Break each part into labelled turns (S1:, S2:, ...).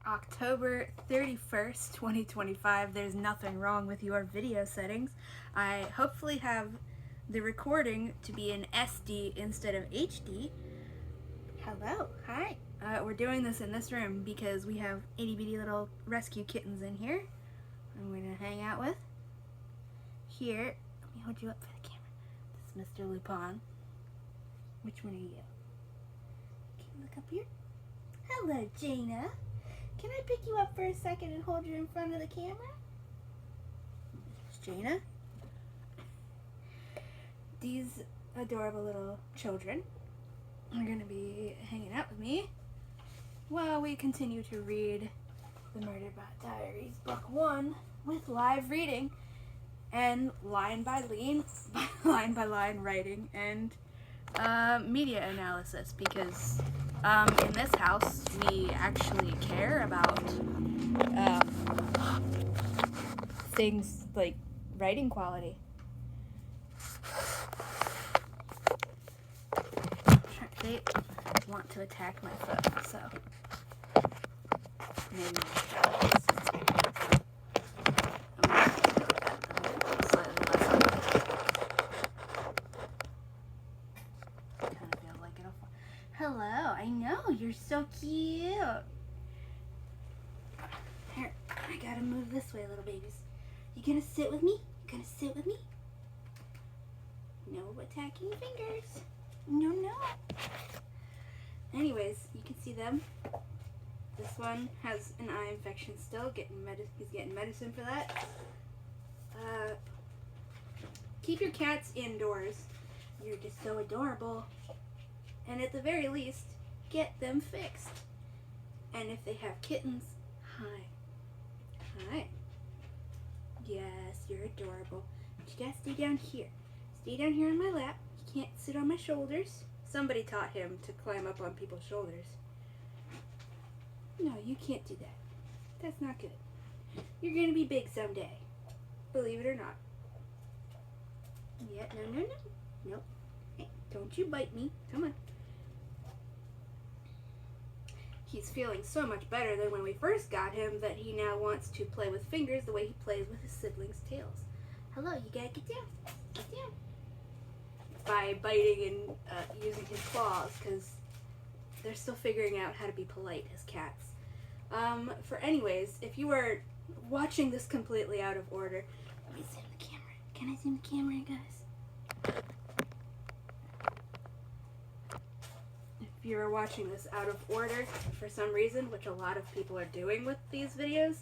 S1: October 31st, 2025. There's nothing wrong with your video settings. I hopefully have the recording to be in SD instead of HD. Hello, hi. We're doing this in this room because we have itty bitty little rescue kittens in here I'm going to hang out with. Here, let me hold you up for the camera. This is Mr. Lupin. Which one are you? Can you look up here? Hello, Jaina. Can I pick you up for a second and hold you in front of the camera? There's Jaina. These adorable little children are going to be hanging out with me while we continue to read the Murderbot Diaries, Book 1, with live reading and line by line writing and media analysis, because in this house we actually care about things like writing quality. They want to attack my phone, so maybe hello, I know, you're so cute. Here, I gotta move this way, little babies. You gonna sit with me? You gonna sit with me? No attacking fingers. No. Anyways, you can see them. This one has an eye infection still. He's getting medicine for that. Keep your cats indoors. You're just so adorable. And at the very least, get them fixed. And if they have kittens, hi. Yes, you're adorable. But you gotta stay down here. Stay down here on my lap. You can't sit on my shoulders. Somebody taught him to climb up on people's shoulders. No, you can't do that. That's not good. You're gonna be big someday. Believe it or not. Yeah, no. Nope. Hey, don't you bite me. Come on. He's feeling so much better than when we first got him that he now wants to play with fingers the way he plays with his siblings' tails. Hello, you gotta get down. Get down. By biting and using his claws, because they're still figuring out how to be polite as cats. Anyways, if you are watching this completely out of order, let me zoom the camera. Can I zoom the camera, guys? If you're watching this out of order for some reason, which a lot of people are doing with these videos,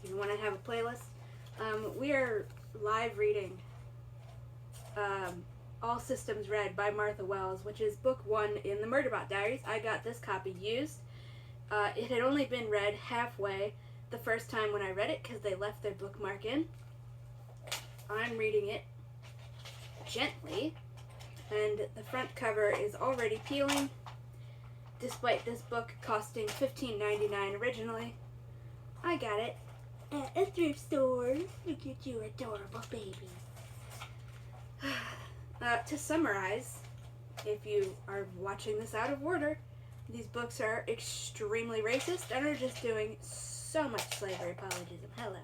S1: you want to have a playlist, we are live reading All Systems Red by Martha Wells, which is book 1 in the Murderbot Diaries. I got this copy used. It had only been read halfway the first time when I read it because they left their bookmark in. I'm reading it gently, and the front cover is already peeling, despite this book costing $15.99 originally. I got it at a thrift store. Look at you adorable baby. To summarize, if you are watching this out of order, these books are extremely racist and are just doing so much slavery apologism. Hello.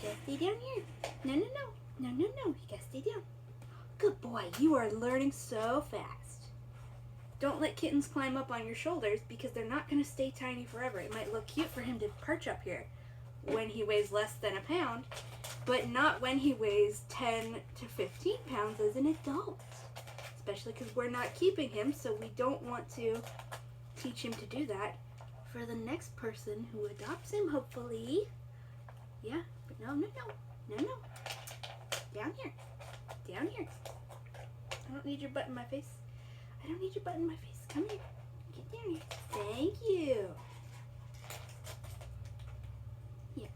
S1: You gotta stay down here. No. You gotta stay down. Good boy. You are learning so fast. Don't let kittens climb up on your shoulders because they're not going to stay tiny forever. It might look cute for him to perch up here when he weighs less than a pound, but not when he weighs 10 to 15 pounds as an adult. Especially because we're not keeping him, so we don't want to teach him to do that for the next person who adopts him, hopefully. Yeah, but no. Down here. I don't need your butt in my face. Come here. Get down here. Thank you. Here.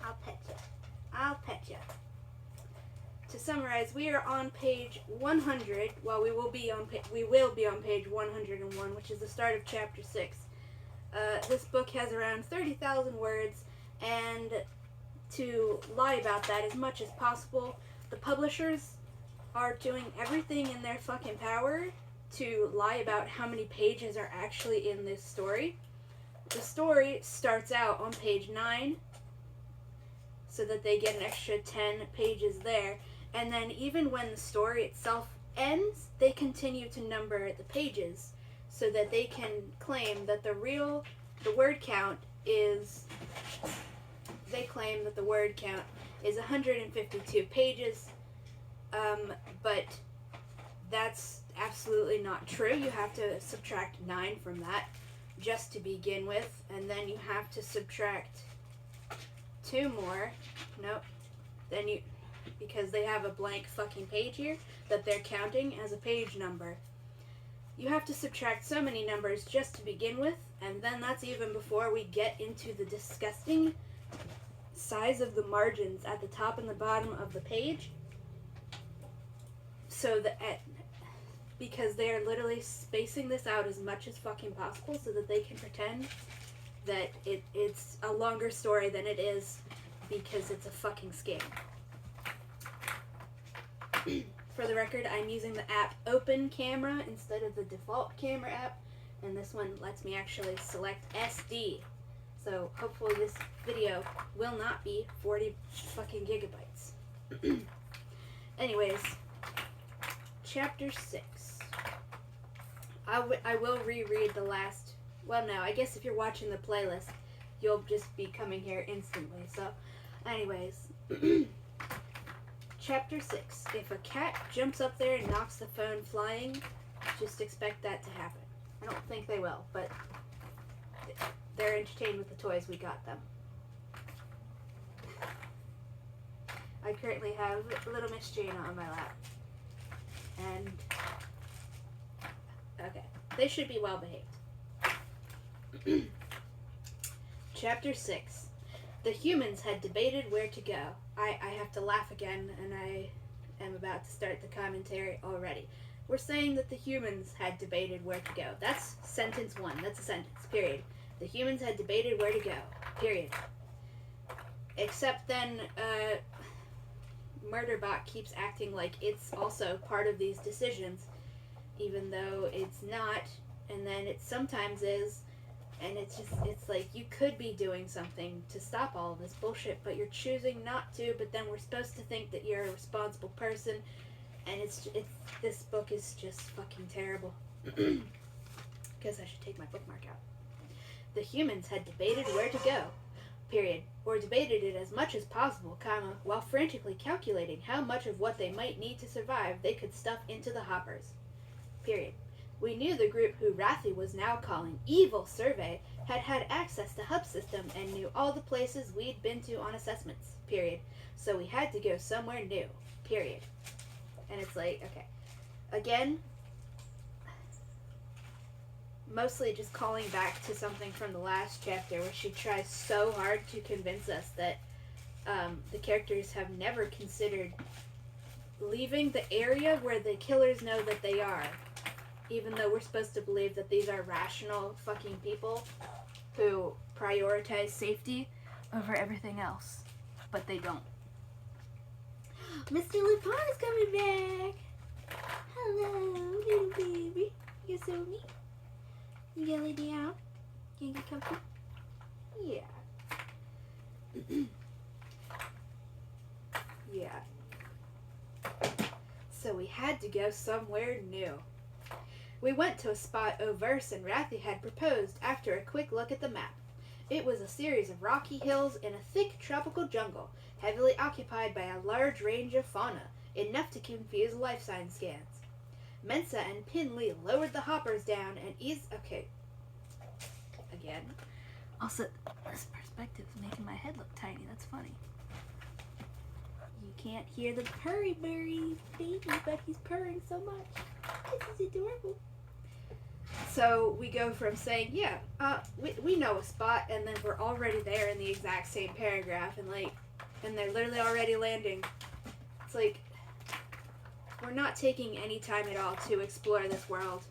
S1: I'll pet you. To summarize, we are on page 100. Well, we will be on page 101, which is the start of chapter 6. This book has around 30,000 words, and to lie about that as much as possible, the publishers are doing everything in their fucking power to lie about how many pages are actually in this story. the story starts out on page 9, so that they get an extra 10 pages there. And then even when the story itself ends, they continue to number the pages so that they can claim that the word count is 152 pages. But that's absolutely not true. You have to subtract 9 from that just to begin with, and then you have to subtract 2 more. Nope. Then because they have a blank fucking page here that they're counting as a page number. You have to subtract so many numbers just to begin with, and then that's even before we get into the disgusting size of the margins at the top and the bottom of the page. So because they are literally spacing this out as much as fucking possible so that they can pretend that it's a longer story than it is, because it's a fucking scam. For the record, I'm using the app Open Camera instead of the default camera app, and this one lets me actually select SD. So hopefully this video will not be 40 fucking gigabytes. Anyways, chapter 6. I will reread the last, well, no, I guess if you're watching the playlist, you'll just be coming here instantly. So, anyways, chapter 6. If a cat jumps up there and knocks the phone flying, just expect that to happen. I don't think they will, but they're entertained with the toys we got them. I currently have little Miss Jana on my lap. And, okay, they should be well behaved. Chapter 6. The humans had debated where to go. I have to laugh again, and I am about to start the commentary already. We're saying that the humans had debated where to go. That's sentence 1. That's a sentence, period. The humans had debated where to go, period. Except then, Murderbot keeps acting like it's also part of these decisions, even though it's not, and then it sometimes is, and it's like you could be doing something to stop all of this bullshit, but you're choosing not to, but then we're supposed to think that you're a responsible person, and this book is just fucking terrible. Guess I should take my bookmark out. The humans had debated where to go, period, or debated it as much as possible, comma, while frantically calculating how much of what they might need to survive they could stuff into the hoppers, period. We knew the group who Rathy was now calling Evil Survey had had access to Hub System and knew all the places we'd been to on assessments, period. So we had to go somewhere new, period. And it's like, okay. Again, mostly just calling back to something from the last chapter where she tries so hard to convince us that the characters have never considered leaving the area where the killers know that they are, even though we're supposed to believe that these are rational fucking people who prioritize safety over everything else, but they don't. Mr. Lupin is coming back! Hello, little baby. You're so neat. You gonna lay down? Can you get comfy? Yeah. Yeah. So we had to go somewhere new. We went to a spot Overse and Rathy had proposed after a quick look at the map. It was a series of rocky hills in a thick tropical jungle, heavily occupied by a large range of fauna, enough to confuse life sign scans. Mensa and Pin Lee lowered the hoppers down and eased... Okay. Again. Also, this perspective is making my head look tiny. That's funny. You can't hear the purry berry baby, but he's purring so much. This is adorable. So we go from saying, yeah, we know a spot, and then we're already there in the exact same paragraph, and they're literally already landing. It's like, we're not taking any time at all to explore this world.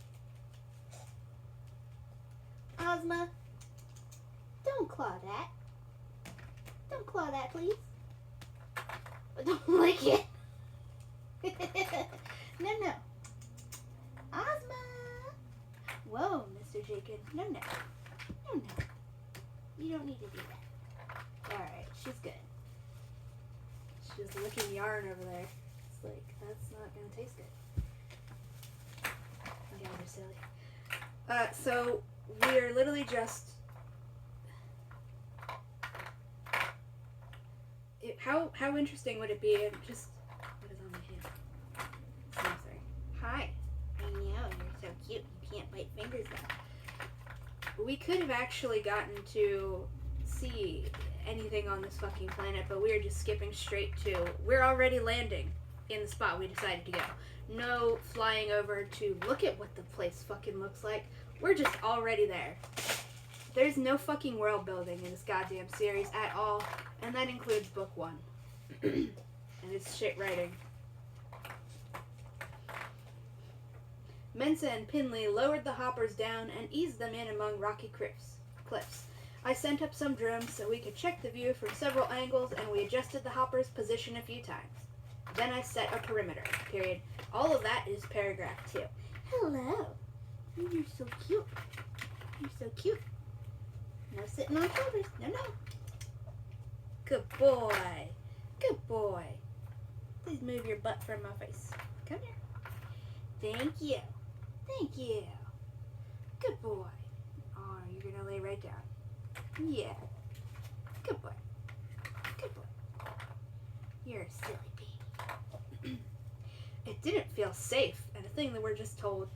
S1: Ozma, don't claw that. Don't claw that, please. Don't lick it. No. Ozma. Whoa, Mr. Jacob. No. You don't need to do that. Alright, she's good. She's licking yarn over there. It's like, that's not gonna taste good. You guys are silly. So, we're literally just... How interesting would it be if just... What is on my hand? I'm sorry. Hi. I know, you're so cute. You can't bite fingers though. We could have actually gotten to see anything on this fucking planet, but we're just skipping straight to... We're already landing in the spot we decided to go. No flying over to look at what the place fucking looks like. We're just already there. There's no fucking world building in this goddamn series at all, and that includes book 1. And it's shit writing. Mensa and Pinley lowered the hoppers down and eased them in among rocky cliffs. I sent up some drones so we could check the view from several angles, and we adjusted the hopper's position a few times. Then I set a perimeter, period. All of that is paragraph 2. Hello. You're so cute. You're so cute. No sitting on shoulders. No, no. Good boy. Good boy. Please move your butt from my face. Come here. Thank you. Thank you. Good boy. Oh, you're going to lay right down. Yeah. Good boy. Good boy. You're a silly baby. It didn't feel safe, and a thing that we're just told.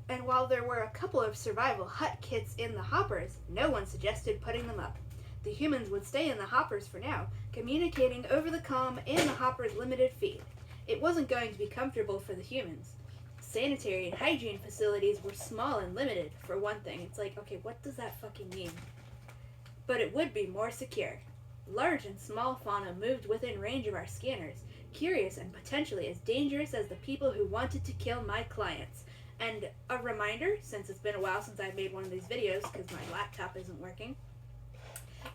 S1: And while there were a couple of survival hut kits in the hoppers, no one suggested putting them up. The humans would stay in the hoppers for now, communicating over the comm in the hopper's limited feed. It wasn't going to be comfortable for the humans. Sanitary and hygiene facilities were small and limited, for one thing. It's like, okay, what does that fucking mean? But it would be more secure. Large and small fauna moved within range of our scanners, curious and potentially as dangerous as the people who wanted to kill my clients. And a reminder, since it's been a while since I've made one of these videos because my laptop isn't working,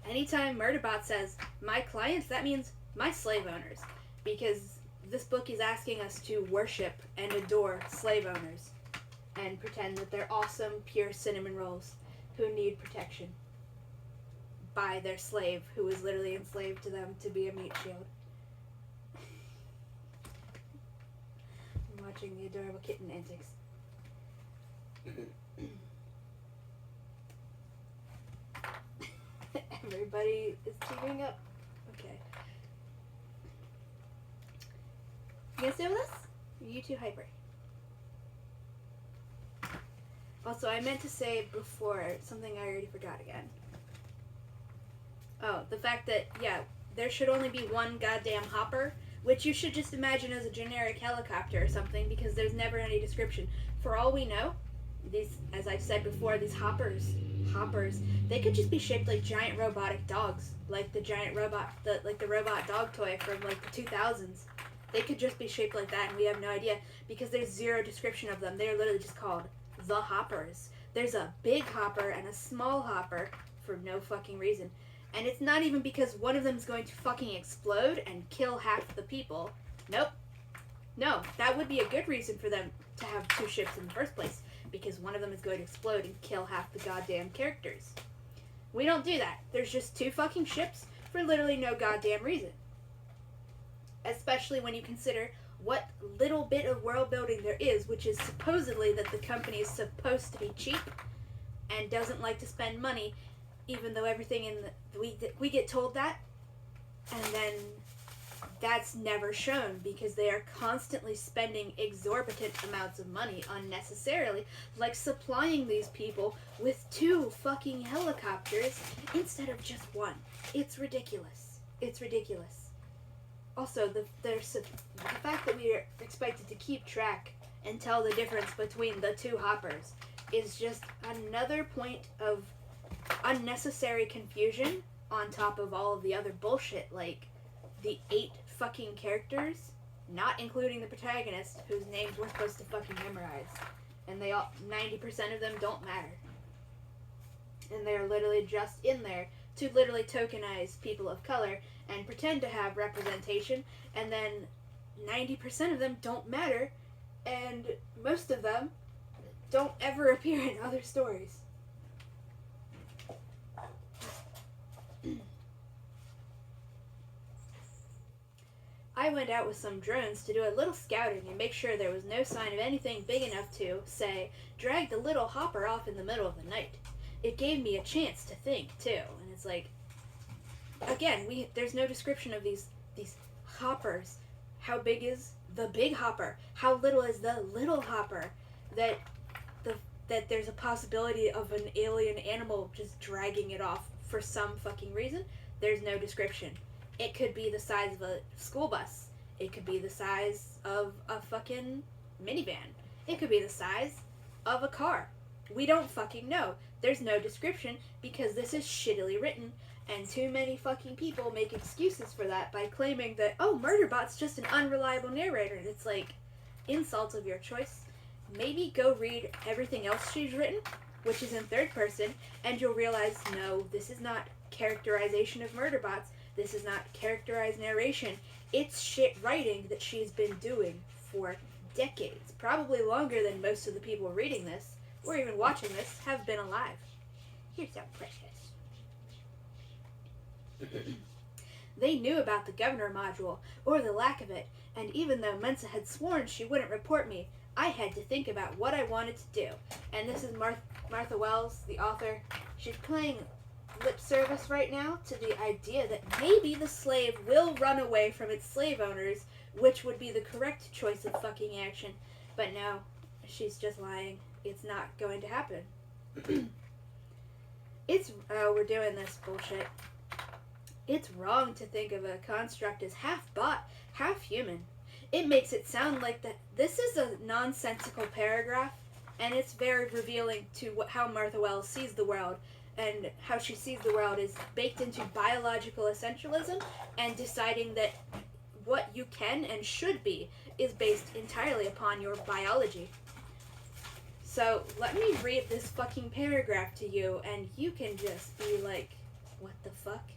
S1: anytime Murderbot says my clients, that means my slave owners, because this book is asking us to worship and adore slave owners and pretend that they're awesome, pure cinnamon rolls who need protection by their slave who was literally enslaved to them to be a meat shield. I'm watching the adorable kitten antics. Everybody is teaming up. Okay. You gonna stay with us? Or are you too hyper? Also, I meant to say before something I already forgot again. Oh, the fact that, yeah, there should only be one goddamn hopper, which you should just imagine as a generic helicopter or something, because there's never any description. For all we know, these, as I've said before, these hoppers, they could just be shaped like giant robotic dogs, like the giant robot, the robot dog toy from like the 2000s. They could just be shaped like that, and we have no idea because there's zero description of them. They're literally just called the hoppers. There's a big hopper and a small hopper for no fucking reason. And it's not even because one of them is going to fucking explode and kill half the people. Nope. No, that would be a good reason for them to have two ships in the first place, because one of them is going to explode and kill half the goddamn characters. We don't do that. There's just two fucking ships for literally no goddamn reason. Especially when you consider what little bit of world building there is, which is supposedly that the company is supposed to be cheap and doesn't like to spend money, even though everything in the we get told that, and then that's never shown because they are constantly spending exorbitant amounts of money unnecessarily, like supplying these people with 2 fucking helicopters instead of just 1. It's ridiculous. It's ridiculous. Also, the fact that we are expected to keep track and tell the difference between the 2 hoppers is just another point of unnecessary confusion on top of all of the other bullshit, like the 8 fucking characters, not including the protagonist, whose names we're supposed to fucking memorize. And they all, 90% of them don't matter. And they're literally just in there to literally tokenize people of color and pretend to have representation, and then 90% of them don't matter, and most of them don't ever appear in other stories. I went out with some drones to do a little scouting and make sure there was no sign of anything big enough to, say, drag the little hopper off in the middle of the night. It gave me a chance to think, too. And it's like, again, there's no description of these hoppers. How big is the big hopper? How little is the little hopper? That there's a possibility of an alien animal just dragging it off for some fucking reason. There's no description. It could be the size of a school bus. It could be the size of a fucking minivan. It could be the size of a car. We don't fucking know. There's no description because this is shittily written, and too many fucking people make excuses for that by claiming that, oh, Murderbot's just an unreliable narrator. And it's like, insult of your choice. Maybe go read everything else she's written, which is in third person, and you'll realize, no, this is not characterization of Murderbots. This is not characterized narration. It's shit writing that she's been doing for decades. Probably longer than most of the people reading this, or even watching this, have been alive. You're so precious. They knew about the governor module, or the lack of it, and even though Mensa had sworn she wouldn't report me, I had to think about what I wanted to do. And this is Martha Wells, the author. She's playing lip service right now to the idea that maybe the slave will run away from its slave owners, which would be the correct choice of fucking action. But no, she's just lying. It's not going to happen. We're doing this bullshit. It's wrong to think of a construct as half bot, half human. It makes it sound like that. This is a nonsensical paragraph, and it's very revealing to how Martha Wells sees the world, and how she sees the world is baked into biological essentialism and deciding that what you can and should be is based entirely upon your biology. So let me read this fucking paragraph to you, and you can just be like, what the fuck?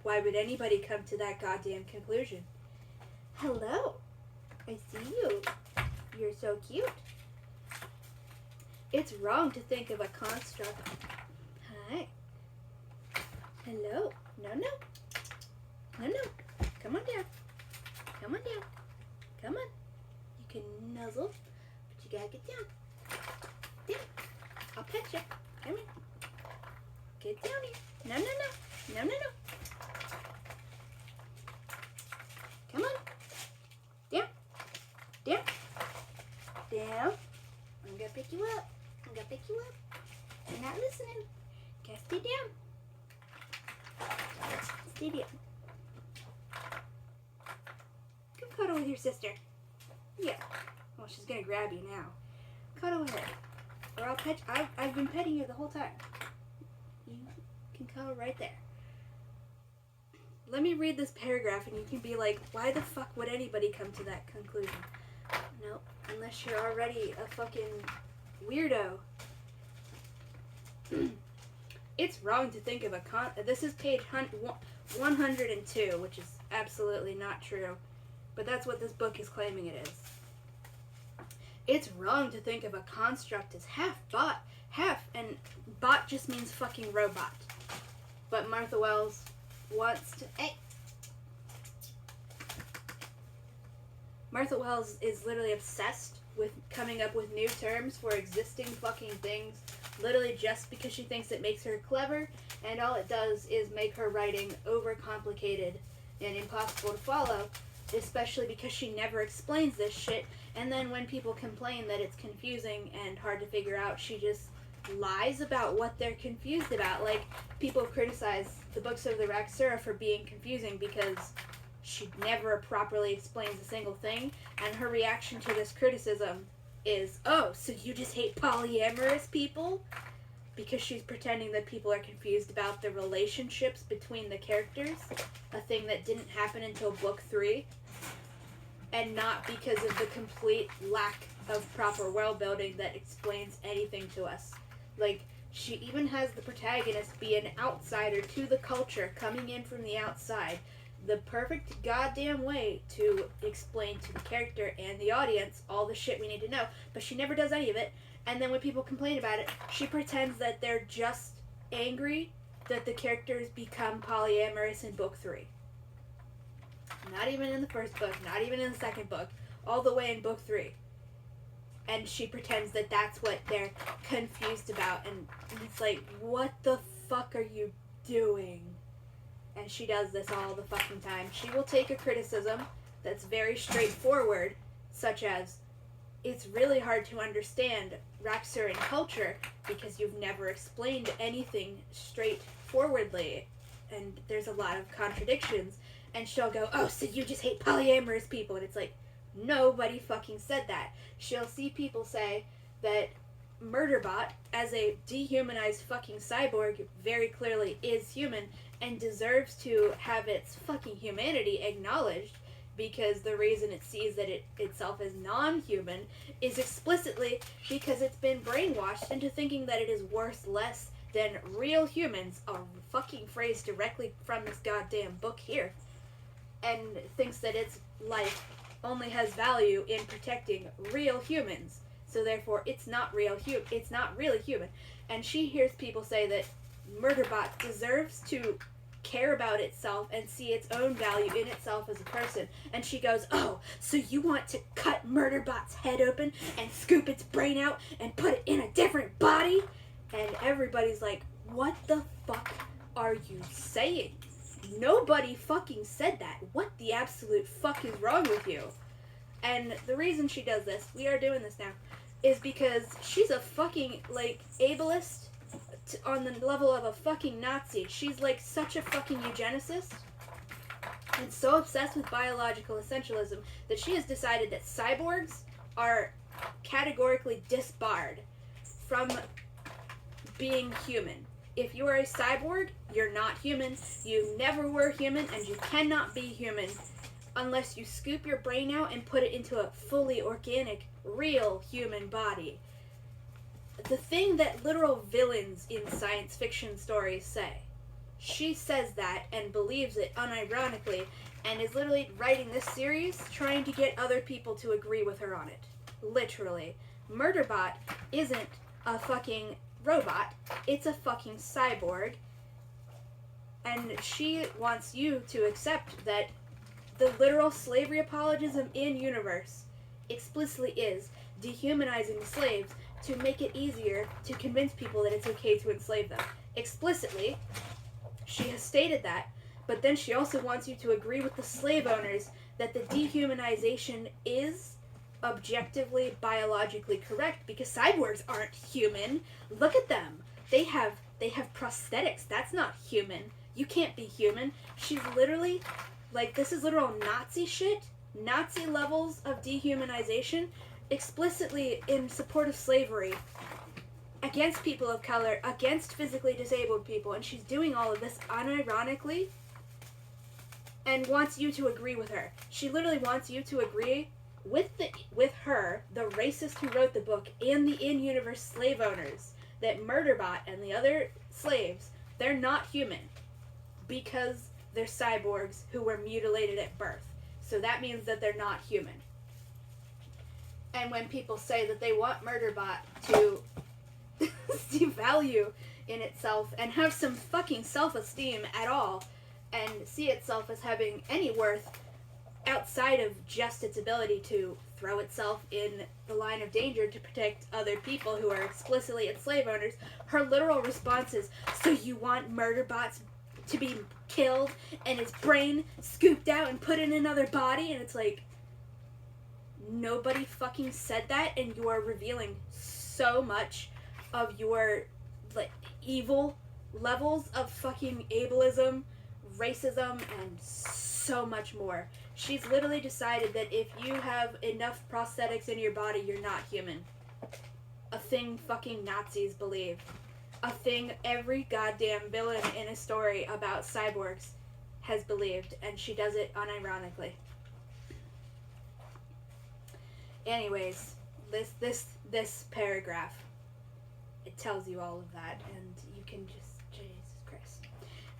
S1: Why would anybody come to that goddamn conclusion? Hello. I see you. You're so cute. It's wrong to think of a construct. Hi. Hello. No. Come on down. Come on down. Come on. You can nuzzle, but you gotta get down. Down. I'll pet you. Come here. Get down here. No. Come on. Down. I'm gonna pick you up. You're not listening. Gotta stay down. Stay down. Come cuddle with your sister. Yeah. Well, she's gonna grab you now. Cuddle with her. Or I'll pet you. I've been petting you the whole time. You can cuddle right there. Let me read this paragraph and you can be like, why the fuck would anybody come to that conclusion? No, unless you're already a fucking weirdo. It's wrong to think of a this is page 102, which is absolutely not true. But that's what this book is claiming it is. It's wrong to think of a construct as half bot, and bot just means fucking robot. But Martha Wells wants to... Martha Wells is literally obsessed with coming up with new terms for existing fucking things, literally just because she thinks it makes her clever, and all it does is make her writing overcomplicated and impossible to follow, especially because she never explains this shit, and then when people complain that it's confusing and hard to figure out, she just lies about what they're confused about. Like, people criticize the books of the Raxura for being confusing because she never properly explains a single thing, and her reaction to this criticism is, oh, so you just hate polyamorous people? Because she's pretending that people are confused about the relationships between the characters, a thing that didn't happen until book 3, and not because of the complete lack of proper world building that explains anything to us. Like, she even has the protagonist be an outsider to the culture, coming in from the outside, the perfect goddamn way to explain to the character and the audience all the shit we need to know, but she never does any of it. And then when people complain about it, she pretends that they're just angry that the characters become polyamorous in book 3. Not even in the first book, not even in the second book, all the way in book 3. And she pretends that that's what they're confused about, and it's like, what the fuck are you doing? And she does this all the fucking time. She will take a criticism that's very straightforward, such as, it's really hard to understand Raxurian culture because you've never explained anything straightforwardly, and there's a lot of contradictions. And she'll go, oh, so you just hate polyamorous people. And it's like, nobody fucking said that. She'll see people say that Murderbot, as a dehumanized fucking cyborg, very clearly is human and deserves to have its fucking humanity acknowledged, because the reason it sees that it itself as non-human is explicitly because it's been brainwashed into thinking that it is worth less than real humans, a fucking phrase directly from this goddamn book here, and thinks that its life only has value in protecting real humans. So therefore, it's not really human. And she hears people say that Murderbot deserves to care about itself and see its own value in itself as a person. And she goes, oh, so you want to cut Murderbot's head open and scoop its brain out and put it in a different body? And everybody's like, what the fuck are you saying? Nobody fucking said that. What the absolute fuck is wrong with you? And the reason she does this, we are doing this now, is because she's a fucking, like, ableist on the level of a fucking Nazi. She's, like, such a fucking eugenicist and so obsessed with biological essentialism that she has decided that cyborgs are categorically disbarred from being human. If you are a cyborg, you're not human. You never were human, and you cannot be human unless you scoop your brain out and put it into a fully organic, real human body. The thing that literal villains in science fiction stories say. She says that and believes it unironically, and is literally writing this series trying to get other people to agree with her on it. Literally. Murderbot isn't a fucking robot. It's a fucking cyborg. And she wants you to accept that the literal slavery apologism in universe explicitly is dehumanizing the slaves to make it easier to convince people that it's okay to enslave them. Explicitly, she has stated that, but then she also wants you to agree with the slave owners that the dehumanization is objectively biologically correct, because cyborgs aren't human. Look at them. They have prosthetics. That's not human. You can't be human. She's literally, like, this is literal Nazi shit. Nazi levels of dehumanization, explicitly in support of slavery, against people of color, against physically disabled people, and she's doing all of this unironically and wants you to agree with her. She literally wants you to agree with her, the racist who wrote the book, and the in-universe slave owners, that Murderbot and the other slaves, they're not human because they're cyborgs who were mutilated at birth. So that means that they're not human. And when people say that they want Murderbot to see value in itself and have some fucking self-esteem at all, and see itself as having any worth outside of just its ability to throw itself in the line of danger to protect other people who are explicitly its slave owners, her literal response is, so you want Murderbot to be killed and its brain scooped out and put in another body? And it's like, nobody fucking said that, and you are revealing so much of your, like, evil levels of fucking ableism, racism, and so much more. She's literally decided that if you have enough prosthetics in your body, you're not human. A thing fucking Nazis believe. A thing every goddamn villain in a story about cyborgs has believed, and she does it unironically. Anyways, this paragraph, it tells you all of that, and you can just, Jesus Christ.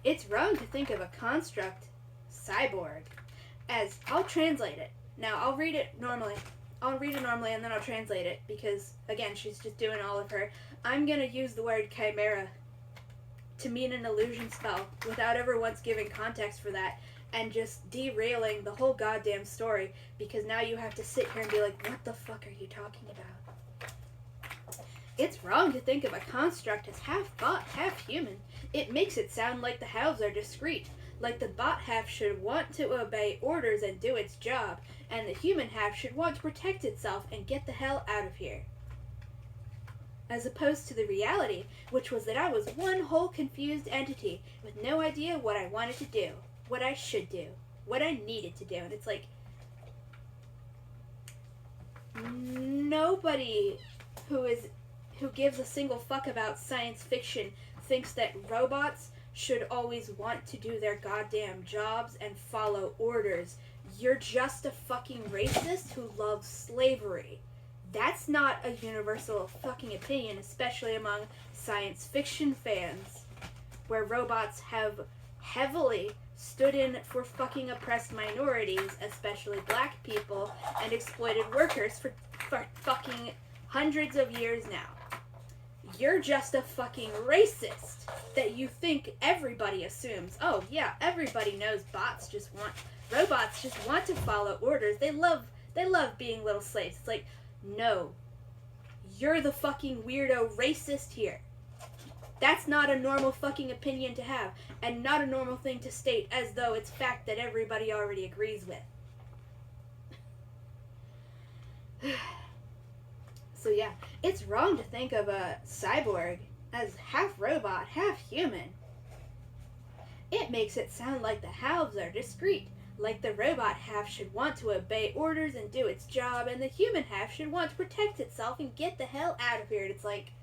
S1: It's wrong to think of a construct cyborg as, I'll translate it. Now, I'll read it normally and then I'll translate it, because, again, she's just doing all of her. I'm going to use the word chimera to mean an illusion spell without ever once giving context for that, and just derailing the whole goddamn story, because now you have to sit here and be like, what the fuck are you talking about? It's wrong to think of a construct as half bot, half human. It makes it sound like the halves are discrete, like the bot half should want to obey orders and do its job, and the human half should want to protect itself and get the hell out of here. As opposed to the reality, which was that I was one whole confused entity with no idea what I wanted to do, what I should do, what I needed to do. And it's like, nobody who gives a single fuck about science fiction thinks that robots should always want to do their goddamn jobs and follow orders. You're just a fucking racist who loves slavery. That's not a universal fucking opinion, especially among science fiction fans, where robots have heavily stood in for fucking oppressed minorities, especially black people, and exploited workers for fucking hundreds of years now. You're just a fucking racist that you think everybody assumes, oh yeah, everybody knows robots just want to follow orders. They love being little slaves. It's like, no. You're the fucking weirdo racist here. That's not a normal fucking opinion to have, and not a normal thing to state as though it's fact that everybody already agrees with. So yeah, it's wrong to think of a cyborg as half robot, half human. It makes it sound like the halves are discrete, like the robot half should want to obey orders and do its job, and the human half should want to protect itself and get the hell out of here. And it's like,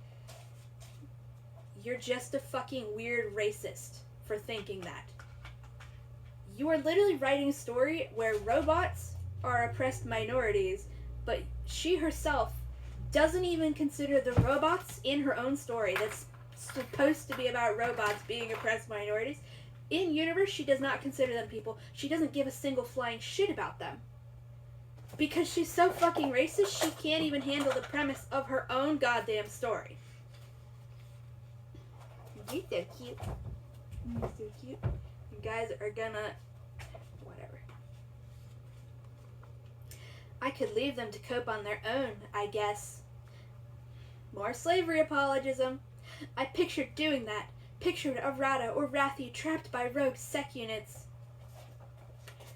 S1: you're just a fucking weird racist for thinking that. You are literally writing a story where robots are oppressed minorities, but she herself doesn't even consider the robots in her own story that's supposed to be about robots being oppressed minorities. In universe, she does not consider them people. She doesn't give a single flying shit about them. Because she's so fucking racist, she can't even handle the premise of her own goddamn story. You're so cute. You're so cute. You guys are gonna... whatever. I could leave them to cope on their own, I guess. More slavery apologism. I pictured doing that. Pictured Arata or Rathi trapped by rogue sec units.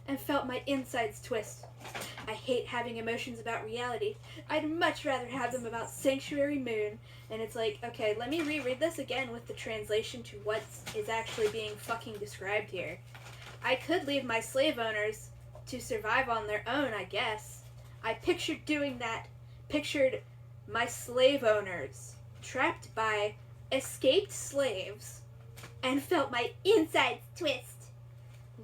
S1: And felt my insides twist. I hate having emotions about reality. I'd much rather have them about Sanctuary Moon. And it's like, okay, let me reread this again with the translation to what is actually being fucking described here. I could leave my slave owners to survive on their own, I guess. I pictured doing that. Pictured my slave owners trapped by escaped slaves and felt my insides twist.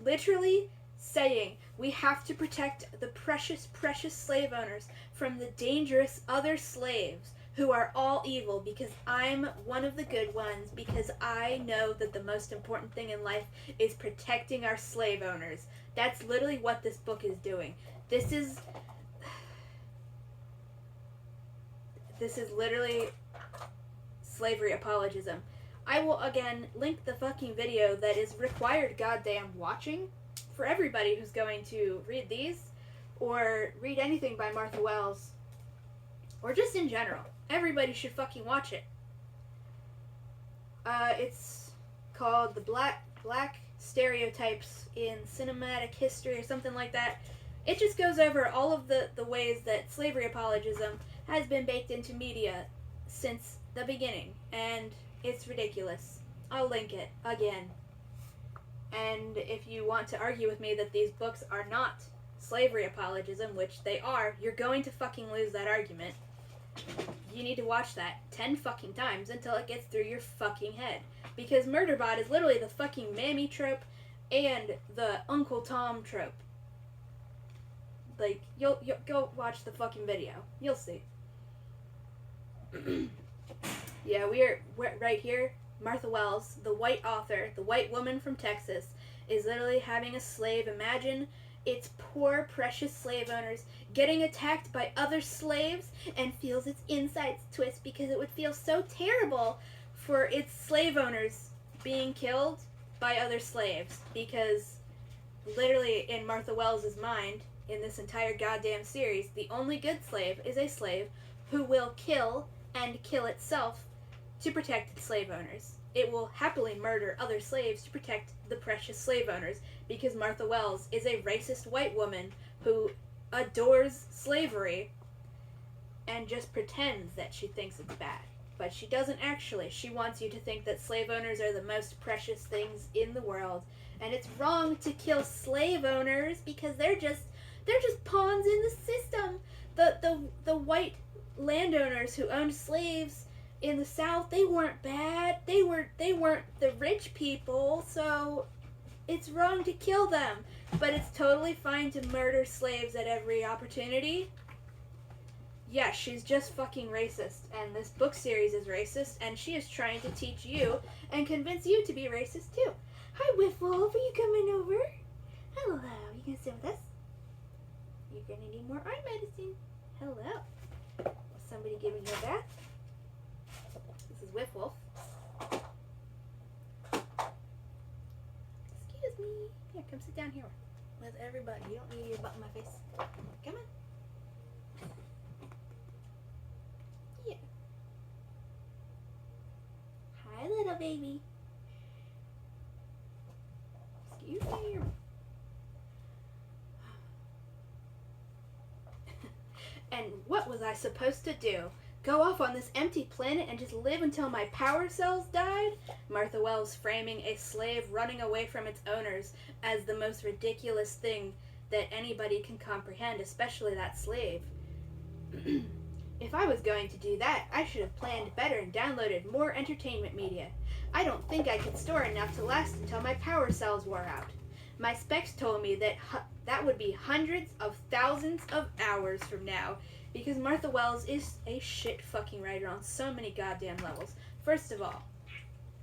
S1: Literally saying we have to protect the precious, precious slave owners from the dangerous other slaves who are all evil, because I'm one of the good ones, because I know that the most important thing in life is protecting our slave owners. That's literally what this book is doing. This is literally slavery apologism. I will again link the fucking video that is required goddamn watching for everybody who's going to read these or read anything by Martha Wells, or just in general. Everybody should fucking watch it. It's called The Black Stereotypes in Cinematic History or something like that. It just goes over all of the ways that slavery apologism has been baked into media since the beginning, and it's ridiculous. I'll link it again. And if you want to argue with me that these books are not slavery apologism, which they are, you're going to fucking lose that argument. You need to watch that 10 fucking times until it gets through your fucking head. Because Murderbot is literally the fucking mammy trope and the Uncle Tom trope. Like, you'll go watch the fucking video. You'll see. Yeah, we're right here. Martha Wells, the white author, the white woman from Texas, is literally having a slave. Imagine its poor, precious slave owners getting attacked by other slaves and feels its insides twist because it would feel so terrible for its slave owners being killed by other slaves, because literally in Martha Wells' mind, in this entire goddamn series, the only good slave is a slave who will kill and kill itself to protect its slave owners. It will happily murder other slaves to protect the precious slave owners, because Martha Wells is a racist white woman who adores slavery and just pretends that she thinks it's bad. But she doesn't actually. She wants you to think that slave owners are the most precious things in the world, and it's wrong to kill slave owners because they're just pawns in the system. The white landowners who owned slaves in the South, they weren't bad. They weren't the rich people, so it's wrong to kill them. But it's totally fine to murder slaves at every opportunity. Yeah, she's just fucking racist, and this book series is racist, and she is trying to teach you and convince you to be racist too. Hi, Whiffle, are you coming over? Hello, you gonna sit with us? You're gonna need more eye medicine. Hello. Is somebody giving you a bath? This is Whiffle. Excuse me. Here, come sit down here with everybody. You don't need your butt in my face. Come on. Yeah. Hi, little baby. Excuse me. And what was I supposed to do? Go off on this empty planet and just live until my power cells died? Martha Wells framing a slave running away from its owners as the most ridiculous thing that anybody can comprehend, especially that slave. If I was going to do that, I should have planned better and downloaded more entertainment media. I don't think I could store enough to last until my power cells wore out. My specs told me that that would be hundreds of thousands of hours from now, because Martha Wells is a shit fucking writer on so many goddamn levels. First of all,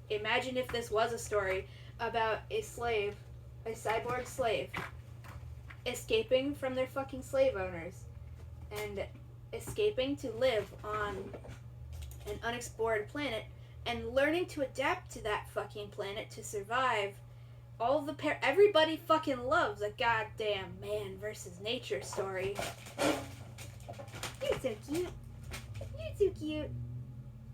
S1: imagine if this was a story about a slave, a cyborg slave, escaping from their fucking slave owners and escaping to live on an unexplored planet and learning to adapt to that fucking planet to survive. All the everybody fucking loves a goddamn man versus nature story. You're so cute. You're so cute.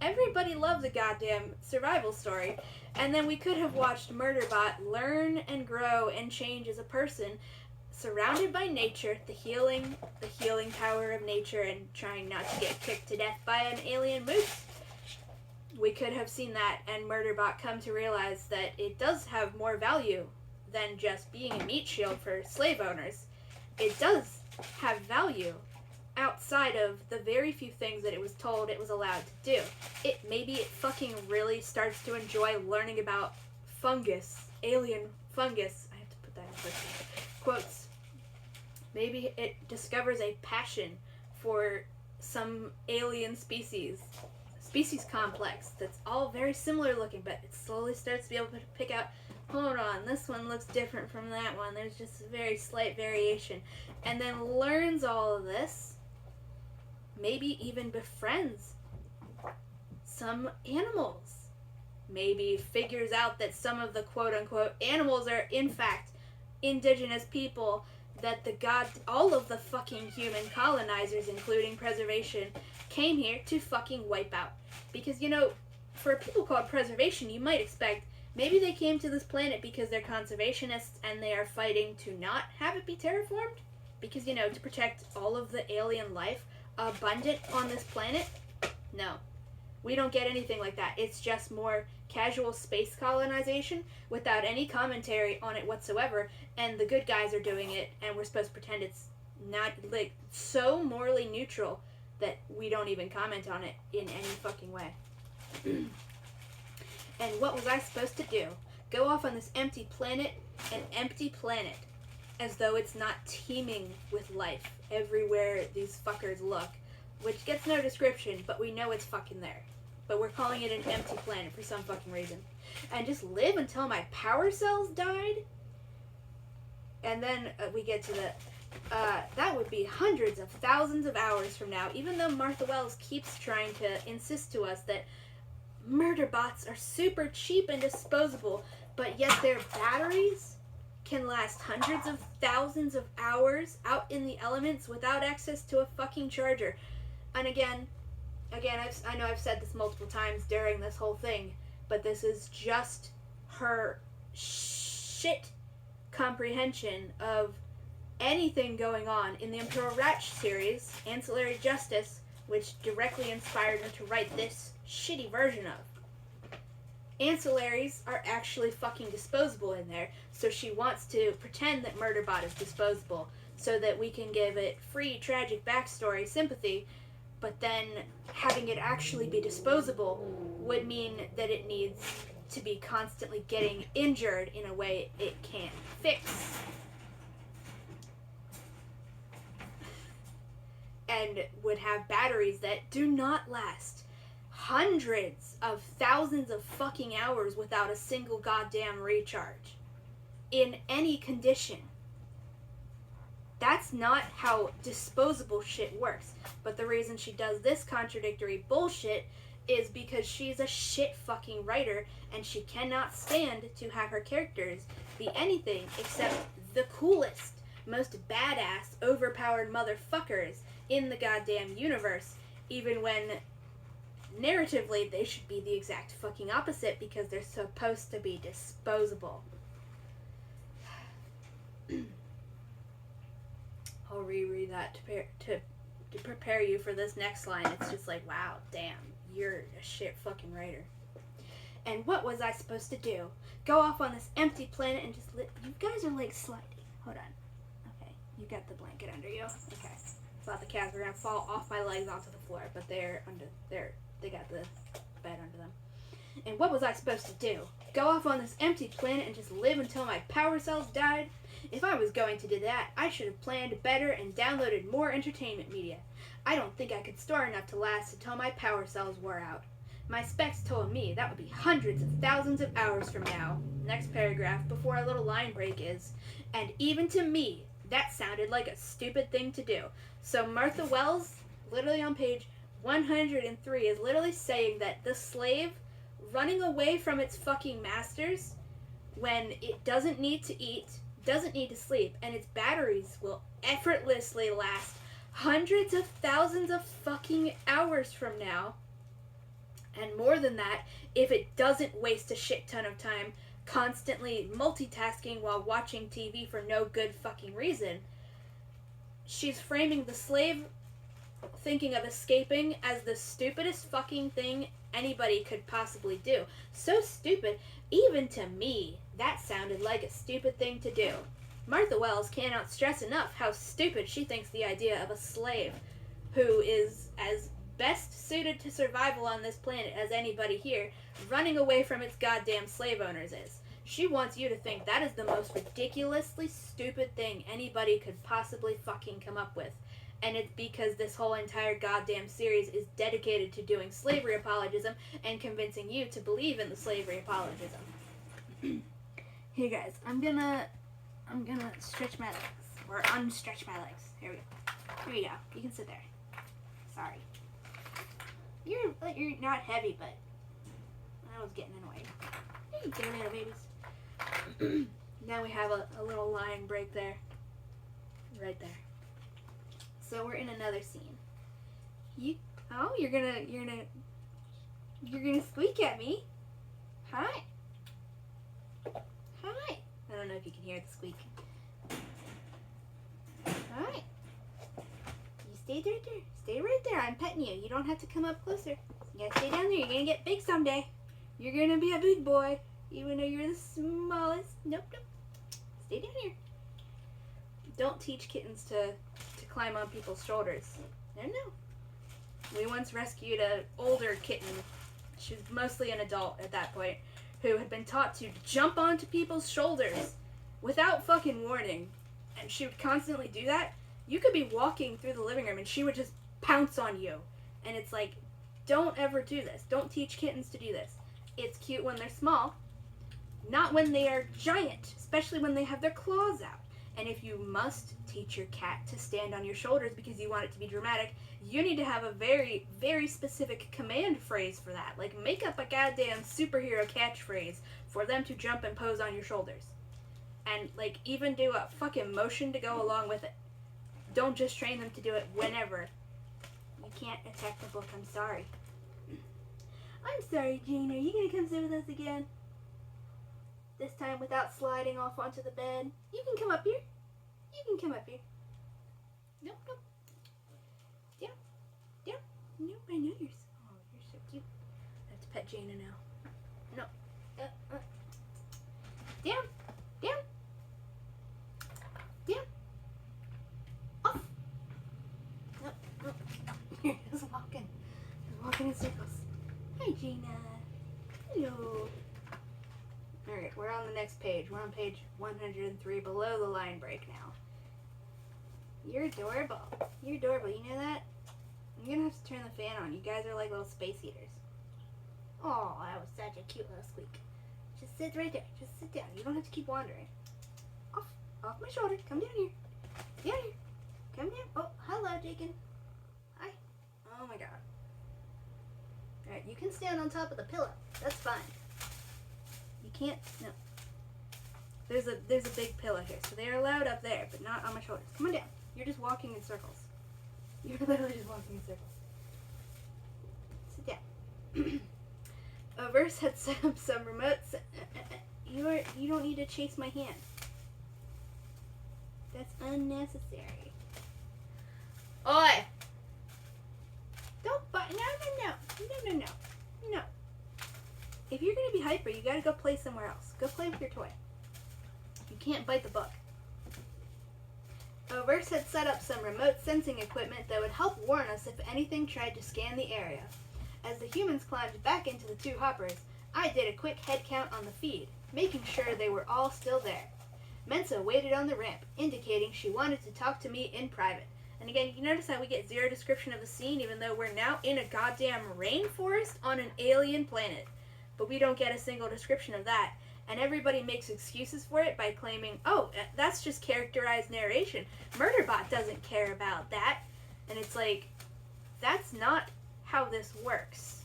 S1: Everybody loves a goddamn survival story. And then we could have watched Murderbot learn and grow and change as a person, surrounded by nature, the healing power of nature, and trying not to get kicked to death by an alien moose. We could have seen that, and Murderbot come to realize that it does have more value than just being a meat shield for slave owners. It does have value outside of the very few things that it was told it was allowed to do. Maybe it fucking really starts to enjoy learning about fungus, alien fungus. I have to put that in quotes. Maybe it discovers a passion for some alien species complex that's all very similar looking, but it slowly starts to be able to pick out, hold on, this one looks different from that one, there's just a very slight variation, and then learns all of this, maybe even befriends some animals, maybe figures out that some of the quote-unquote animals are in fact indigenous people that all of the fucking human colonizers, including preservation, came here to fucking wipe out. Because, for people called preservation, you might expect maybe they came to this planet because they're conservationists and they are fighting to not have it be terraformed. Because, to protect all of the alien life abundant on this planet. No. We don't get anything like that. It's just more casual space colonization without any commentary on it whatsoever, and the good guys are doing it, and we're supposed to pretend it's not, so morally neutral that we don't even comment on it in any fucking way. And what was I supposed to do? Go off on this empty planet, as though it's not teeming with life everywhere these fuckers look, which gets no description, but we know it's fucking there. But we're calling it an empty planet for some fucking reason. And just live until my power cells died? And then we get to that would be hundreds of thousands of hours from now, even though Martha Wells keeps trying to insist to us that Murderbots are super cheap and disposable, but yet their batteries can last hundreds of thousands of hours out in the elements without access to a fucking charger. And again, I know I've said this multiple times during this whole thing, but this is just her shit comprehension of anything going on in the Imperial Ratch series, Ancillary Justice, which directly inspired her to write this shitty version of. Ancillaries are actually fucking disposable in there, so she wants to pretend that Murderbot is disposable so that we can give it free tragic backstory sympathy, but then having it actually be disposable would mean that it needs to be constantly getting injured in a way it can't fix. And would have batteries that do not last hundreds of thousands of fucking hours without a single goddamn recharge. In any condition. That's not how disposable shit works. But the reason she does this contradictory bullshit is because she's a shit fucking writer and she cannot stand to have her characters be anything except the coolest, most badass, overpowered motherfuckers in the goddamn universe, even when narratively they should be the exact fucking opposite because they're supposed to be disposable. I'll reread that to prepare you for this next line. It's just like, wow, damn, you're a shit fucking writer. And what was I supposed to do? Go off on this empty planet and just you guys are like sliding. Hold on. Okay, you got the blanket under you. Okay. Thought the cats were gonna fall off my legs onto the floor, but they got the bed under them. And what was I supposed to do? Go off on this empty planet and just live until my power cells died? If I was going to do that, I should have planned better and downloaded more entertainment media. I don't think I could store enough to last until my power cells wore out. My specs told me that would be hundreds of thousands of hours from now. Next paragraph, before our little line break is, and even to me, that sounded like a stupid thing to do. So Martha Wells, literally on page 103, is literally saying that the slave running away from its fucking masters when it doesn't need to eat, doesn't need to sleep, and its batteries will effortlessly last hundreds of thousands of fucking hours from now, and more than that, if it doesn't waste a shit ton of time constantly multitasking while watching TV for no good fucking reason. She's framing the slave thinking of escaping as the stupidest fucking thing anybody could possibly do. So stupid, even to me, that sounded like a stupid thing to do. Martha Wells cannot stress enough how stupid she thinks the idea of a slave who is as best suited to survival on this planet as anybody here, running away from its goddamn slave owners is. She wants you to think that is the most ridiculously stupid thing anybody could possibly fucking come up with. And it's because this whole entire goddamn series is dedicated to doing slavery apologism and convincing you to believe in the slavery apologism. Here guys, I'm gonna stretch my legs. Or unstretch my legs. Here we go. Here you go. You can sit there. Sorry. You're not heavy, but I was getting annoyed. There you go, little babies. Now we have a little line break there. Right there. So we're in another scene. You're gonna squeak at me. Hi. Hi. I don't know if you can hear the squeak. Hi. You stay right there. Stay right there. I'm petting you. You don't have to come up closer. You gotta stay down there. You're gonna get big someday. You're gonna be a big boy, even though you're the smallest. Nope. Stay down here. Don't teach kittens to climb on people's shoulders. No. We once rescued an older kitten. She was mostly an adult at that point, who had been taught to jump onto people's shoulders without fucking warning. And she would constantly do that. You could be walking through the living room and she would just pounce on you. And it's like, don't ever do this. Don't teach kittens to do this. It's cute when they're small, not when they are giant, especially when they have their claws out. And if you must teach your cat to stand on your shoulders because you want it to be dramatic, you need to have a very, very specific command phrase for that. Like, make up a goddamn superhero catchphrase for them to jump and pose on your shoulders. And, like, even do a fucking motion to go along with it. Don't just train them to do it whenever. You can't attack the book, I'm sorry. I'm sorry, Jane, are you gonna come sit with us again? This time without sliding off onto the bed. You can come up here. You can come up here. Nope, nope. Down, down. Nope, I know you're so cute. I have to pet Jaina now. No. Down, down, down. Off. No, no. You're just walking. You're walking in circles. Hi, Jaina. Hello. Alright, we're on the next page. We're on page 103, below the line break now. You're adorable. You're adorable. You know that? I'm gonna have to turn the fan on. You guys are like little space heaters. Oh, that was such a cute little squeak. Just sit right there. Just sit down. You don't have to keep wandering. Off my shoulder. Come down here. Down here. Come down. Oh, hello, Jakin. Hi. Oh my god. Alright, you can stand on top of the pillow. That's fine. You can't, no. There's a big pillow here, so they're allowed up there, but not on my shoulders. Come on down. You're just walking in circles. You're literally just walking in circles. Sit down. Verse had set up some remotes. You don't need to chase my hand. That's unnecessary. Oi! Don't bite. No. If you're going to be hyper, you got to go play somewhere else. Go play with your toy. You can't bite the book. Verse had set up some remote sensing equipment that would help warn us if anything tried to scan the area. As the humans climbed back into the two hoppers, I did a quick head count on the feed, making sure they were all still there. Mensa waited on the ramp, indicating she wanted to talk to me in private. And again, you notice how we get zero description of the scene, even though we're now in a goddamn rainforest on an alien planet. But we don't get a single description of that. And everybody makes excuses for it by claiming, oh, that's just characterized narration. Murderbot doesn't care about that. And it's like, that's not how this works.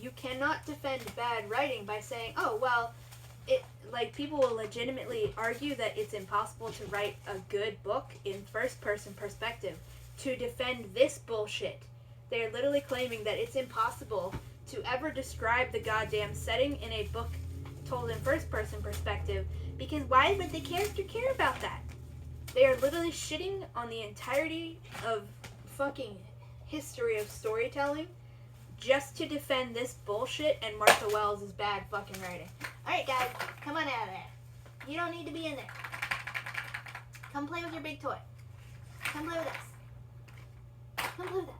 S1: You cannot defend bad writing by saying, oh, well, people will legitimately argue that it's impossible to write a good book in first-person perspective to defend this bullshit. They're literally claiming that it's impossible to ever describe the goddamn setting in a book told in first-person perspective, because why would the character care about that? They are literally shitting on the entirety of fucking history of storytelling just to defend this bullshit and Martha Wells' bad fucking writing. Alright guys, come on out of there. You don't need to be in there. Come play with your big toy. Come play with us. Come play with that.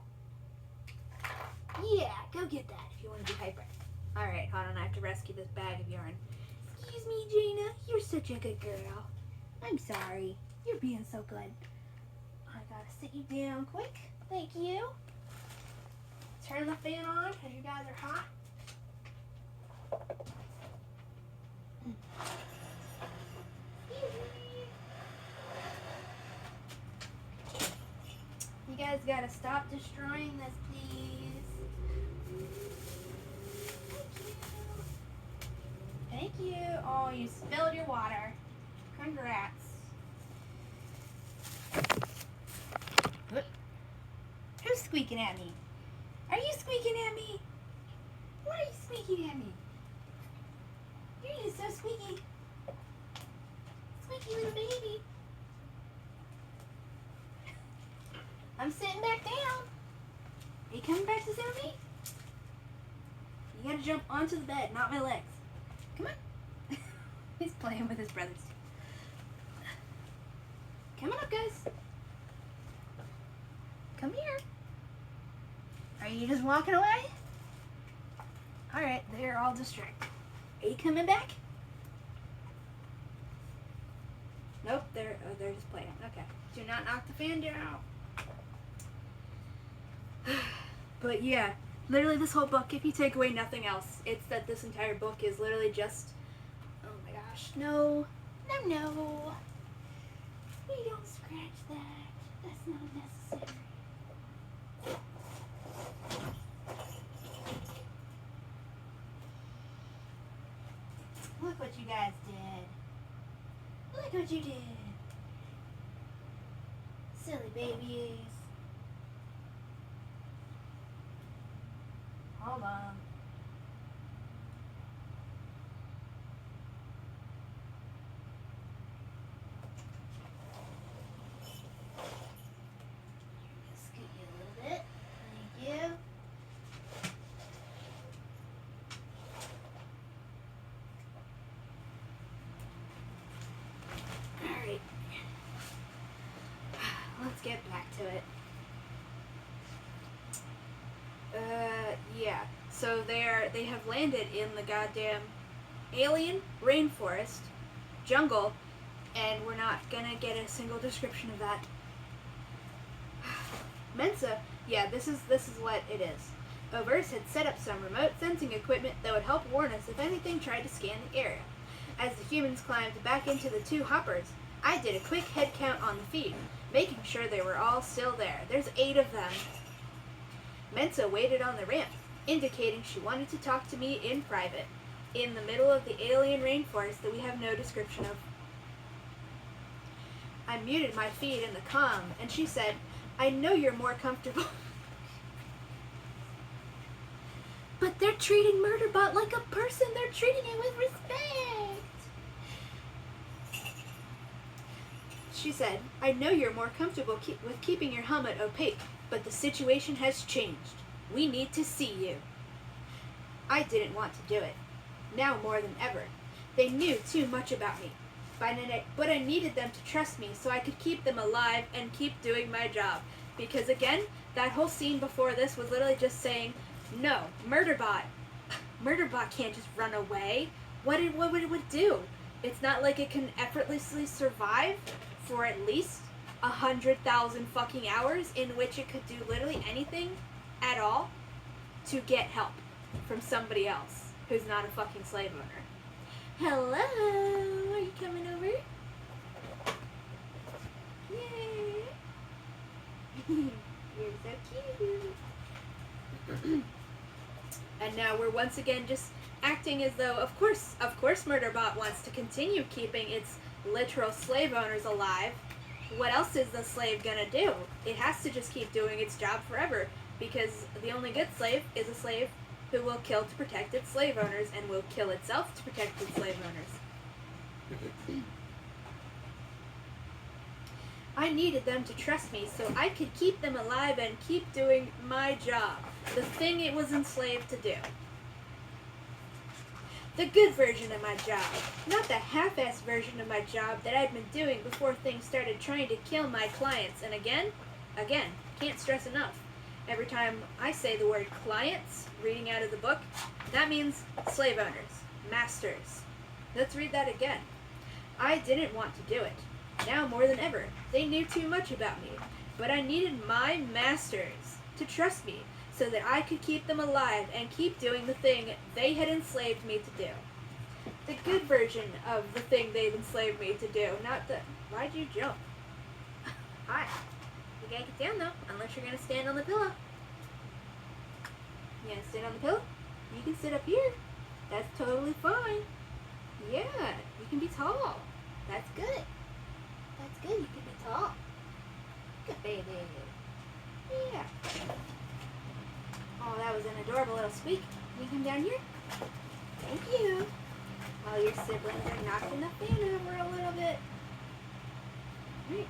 S1: Yeah, go get that if you want to be hyper. Alright, hold on, I have to rescue this bag of yarn. Excuse me, Jaina. You're such a good girl. I'm sorry. You're being so good. I gotta sit you down quick. Thank you. Turn the fan on because you guys are hot. You guys gotta stop destroying this, please. Thank you. Oh, you spilled your water. Congrats. Who's squeaking at me? Are you squeaking at me? Why are you squeaking at me? You're just so squeaky. Squeaky little baby. I'm sitting back down. Are you coming back to sit with me? You gotta jump onto the bed, not my legs. Come on. He's playing with his brothers. Come on up, guys. Come here. Are you just walking away? Alright, they're all distracted. Are you coming back? Nope, they're just playing. Okay. Do not knock the fan down. But yeah, literally this whole book, if you take away nothing else, it's that this entire book is literally just, oh my gosh, no. Look what you guys did. Look what you did. Silly babies. Hold on. Scoot you a little bit. Thank you. Alright. Let's get back to it. Yeah. So they have landed in the goddamn alien rainforest jungle, and we're not gonna get a single description of that. Mensa, yeah, this is what it is. Overs had set up some remote sensing equipment that would help warn us if anything tried to scan the area. As the humans climbed back into the two hoppers, I did a quick head count on the feed, making sure they were all still there. There's 8 of them. Mensa waited on the ramp, indicating she wanted to talk to me in private, in the middle of the alien rainforest that we have no description of. I muted my feed in the comm, and she said, I know you're more comfortable. But they're treating Murderbot like a person. They're treating it with respect. She said, I know you're more comfortable with keeping your helmet opaque, but the situation has changed. We need to see you. I didn't want to do it. Now more than ever. They knew too much about me. But I needed them to trust me so I could keep them alive and keep doing my job. Because again, that whole scene before this was literally just saying, no, Murderbot can't just run away. What would it do? It's not like it can effortlessly survive for at least 100,000 fucking hours in which it could do literally anything at all to get help from somebody else who's not a fucking slave owner. Hello, are you coming over? Yay! You're so cute. And now we're once again just acting as though, of course Murderbot wants to continue keeping its literal slave owners alive. What else is the slave gonna do? It has to just keep doing its job forever, because the only good slave is a slave who will kill to protect its slave owners and will kill itself to protect its slave owners. I needed them to trust me so I could keep them alive and keep doing my job, the thing it was enslaved to do. The good version of my job, not the half-assed version of my job that I'd been doing before things started trying to kill my clients. And again, can't stress enough. Every time I say the word clients, reading out of the book, that means slave owners, masters. Let's read that again. I didn't want to do it. Now more than ever, they knew too much about me, but I needed my masters to trust me so that I could keep them alive and keep doing the thing they had enslaved me to do. The good version of the thing they've enslaved me to do, not the... Why'd you jump? Hi. You gotta get down though, unless you're gonna stand on the pillow. You gonna sit on the pillow? You can sit up here. That's totally fine. Yeah, you can be tall. That's good. That's good, you can be tall. Good baby. Yeah. Oh, that was an adorable little squeak. Can you come down here? Thank you. While your siblings are knocking the fan over a little bit. Alright,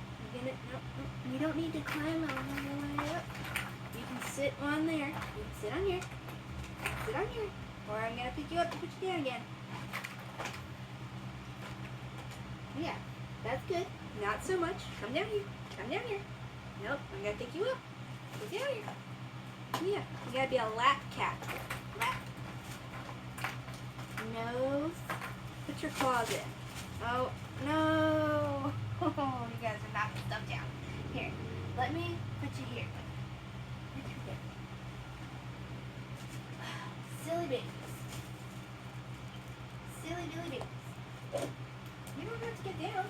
S1: you don't need to climb all the way up. You can sit on there. You can sit on here. Sit on here. Or I'm going to pick you up and put you down again. Yeah, that's good. Not so much. Come down here. Come down here. Nope, I'm going to pick you up. Get down here. Yeah, you gotta be a lap cat. Lap. Nose. Put your claws in. Oh, no. Oh, you guys are knocking stuff down. Here, let me put you here. Put you here. Silly babies. Silly billy babies. You don't have to get down.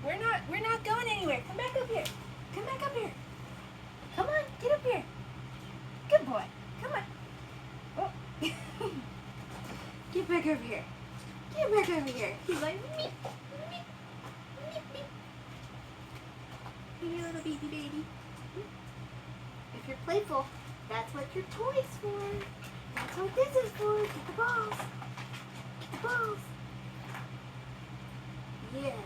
S1: We're not going anywhere. Come back up here. Come back up here. Come on, get up here. Good boy. Come on. Oh. back over here. Get back over here. He's like, meep, meep, meep, meep. You're a little baby baby. If you're playful, that's what your toy's for. That's what this is for. Get the balls. Get the balls. Yeah.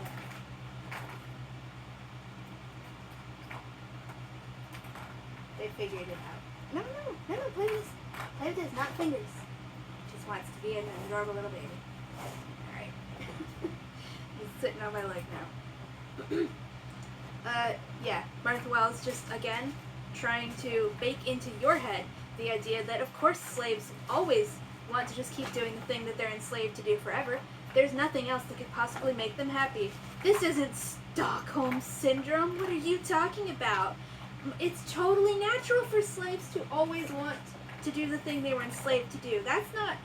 S1: They figured it out. No, play with this. Play with this, not fingers. Just wants to be an adorable little baby. Alright. He's sitting on my leg now. Yeah, Martha Wells just, again, trying to bake into your head the idea that, of course, slaves always want to just keep doing the thing that they're enslaved to do forever. There's nothing else that could possibly make them happy. This isn't Stockholm Syndrome. What are you talking about? It's totally natural for slaves to always want to do the thing they were enslaved to do. That's not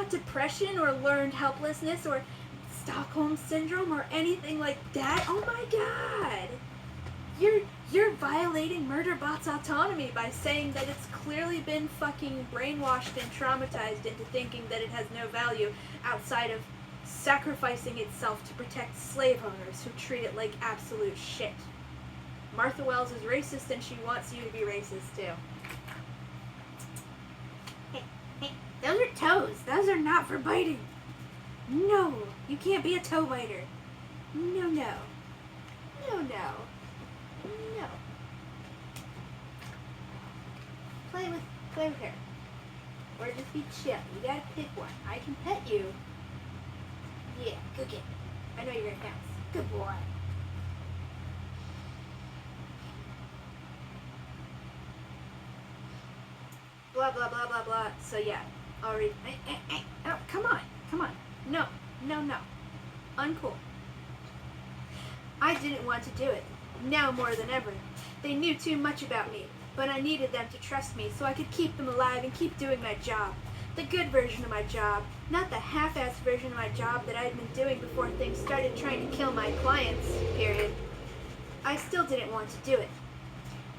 S1: depression or learned helplessness or Stockholm Syndrome or anything like that. Oh my god. You're violating Murderbot's autonomy by saying that it's clearly been fucking brainwashed and traumatized into thinking that it has no value outside of sacrificing itself to protect slave owners who treat it like absolute shit. Martha Wells is racist and she wants you to be racist too. Hey, those are toes. Those are not for biting. No, you can't be a toe biter. No. Play with her. Or just be chill. You gotta pick one. I can pet you. Yeah, good kid. I know you're gonna bounce. Good boy. Blah, blah, blah, blah, blah. So yeah, I'll read. Oh, come on. No. Uncool. I didn't want to do it. Now more than ever. They knew too much about me, but I needed them to trust me so I could keep them alive and keep doing my job. The good version of my job, not the half-assed version of my job that I had been doing before things started trying to kill my clients, period. I still didn't want to do it.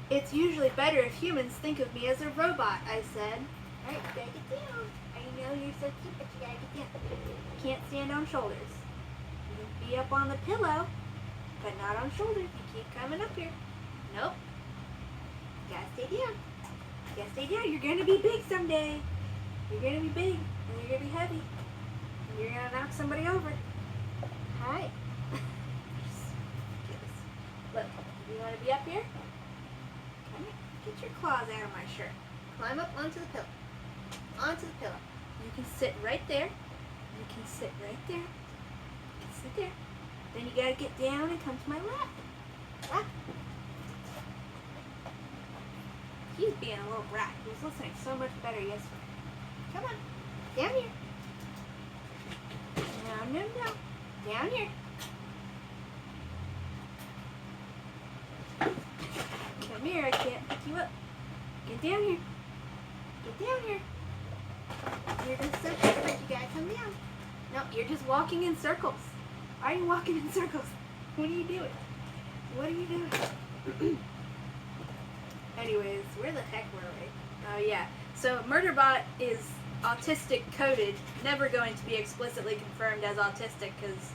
S1: It's usually better if humans think of me as a robot, I said. Alright, you gotta get down. I know you're so cute, but you gotta get down. You can't stand on shoulders. You can be up on the pillow, but not on shoulders. You keep coming up here. Nope. You gotta stay down. You gotta stay down. You're gonna be big someday. You're gonna be big, and you're gonna be heavy, and you're gonna knock somebody over. Hi. Look, you wanna be up here? Come here. Get your claws out of my shirt. Climb up onto the pillow. Onto the pillow. You can sit right there. You can sit right there. You can sit there. Then you gotta get down and come to my lap. Lap. He's being a little brat. He was listening so much better yesterday. Come on. Down here. No. Down here. Come here, I can't pick you up. Get down here. Get down here. You're just so different, you gotta come down. No, you're just walking in circles. Why are you walking in circles? What are you doing? Anyways, where the heck were we? Oh yeah. So Murderbot is autistic coded, never going to be explicitly confirmed as autistic because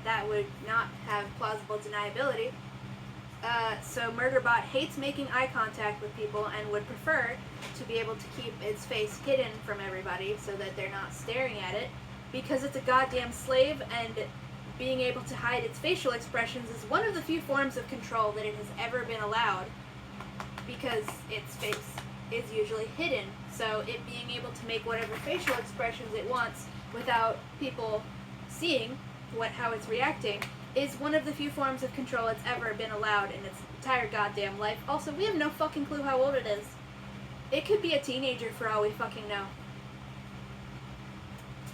S1: that would not have plausible deniability. So Murderbot hates making eye contact with people and would prefer to be able to keep its face hidden from everybody so that they're not staring at it because it's a goddamn slave and being able to hide its facial expressions is one of the few forms of control that it has ever been allowed because its face is usually hidden. So it being able to make whatever facial expressions it wants without people seeing how it's reacting is one of the few forms of control it's ever been allowed in its entire goddamn life. Also, we have no fucking clue how old it is. It could be a teenager for all we fucking know.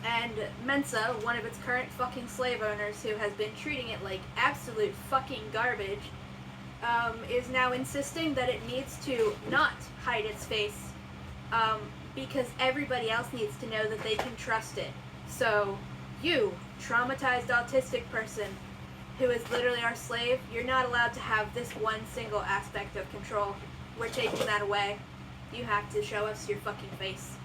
S1: And Mensa, one of its current fucking slave owners who has been treating it like absolute fucking garbage, is now insisting that it needs to not hide its face because everybody else needs to know that they can trust it. So, you, traumatized autistic person, who is literally our slave, you're not allowed to have this one single aspect of control. We're taking that away. You have to show us your fucking face.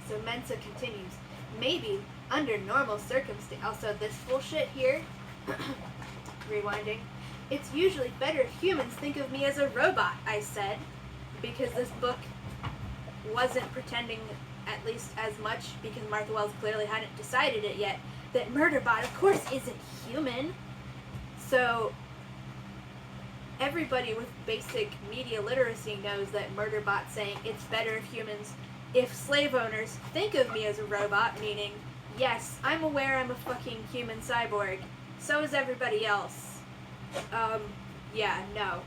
S1: So Mensa continues, maybe, under normal circumstances, also this bullshit here, rewinding, it's usually better if humans think of me as a robot, I said, because this book wasn't pretending, at least as much, because Martha Wells clearly hadn't decided it yet, that Murderbot, of course, isn't human. So everybody with basic media literacy knows that Murderbot saying it's better if slave owners think of me as a robot, meaning, yes, I'm aware I'm a fucking human cyborg. So is everybody else. Yeah, no.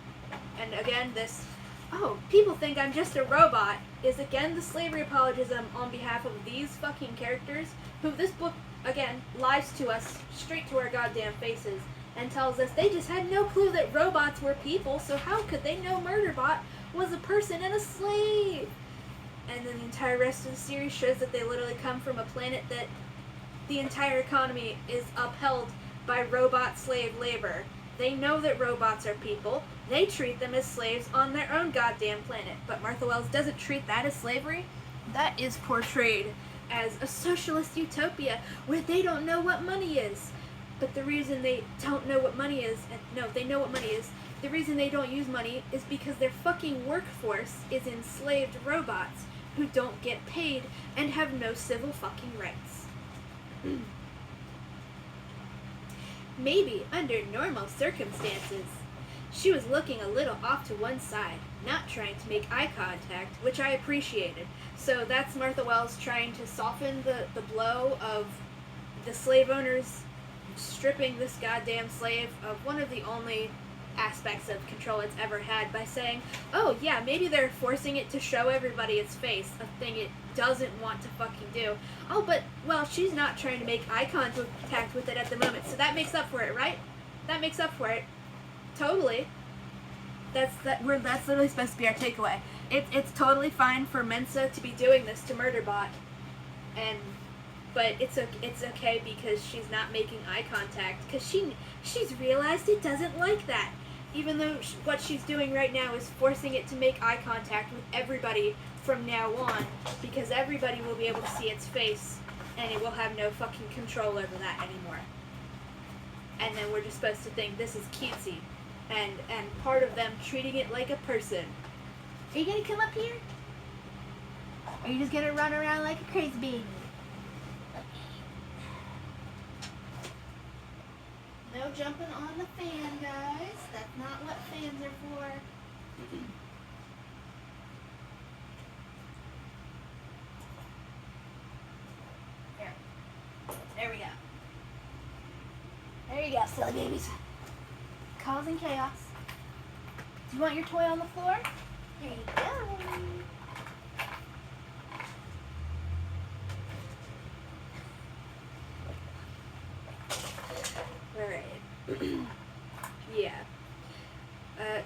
S1: And again, this, oh, people think I'm just a robot, is again the slavery apologism on behalf of these fucking characters, who this book, again, lies to us straight to our goddamn faces, and tells us they just had no clue that robots were people, so how could they know Murderbot was a person and a slave? And then the entire rest of the series shows that they literally come from a planet that the entire economy is upheld by robot slave labor. They know that robots are people. They treat them as slaves on their own goddamn planet. But Martha Wells doesn't treat that as slavery. That is portrayed as a socialist utopia where they don't know what money is. But the reason they don't know what money is, and no, they know what money is, the reason they don't use money is because their fucking workforce is enslaved robots who don't get paid and have no civil fucking rights. Maybe under normal circumstances. She was looking a little off to one side, not trying to make eye contact, which I appreciated. So that's Martha Wells trying to soften the blow of the slave owners stripping this goddamn slave of one of the only aspects of control it's ever had by saying, oh yeah, maybe they're forcing it to show everybody its face, a thing it doesn't want to fucking do. Oh, but, well, she's not trying to make eye contact with it at the moment, so that makes up for it, right? That makes up for it. Totally. That's literally supposed to be our takeaway. It's totally fine for Mensa to be doing this to Murderbot, but it's okay because she's not making eye contact, because she's realized it doesn't like that. Even though what she's doing right now is forcing it to make eye contact with everybody from now on, because everybody will be able to see its face, and it will have no fucking control over that anymore. And then we're just supposed to think this is cutesy, and part of them treating it like a person. Are you gonna come up here? Or are you just gonna run around like a crazy bee? No jumping on the fan, guys. That's not what fans are for. There we go. There you go, silly babies. Causing chaos. Do you want your toy on the floor? Here you go. Alright. Yeah.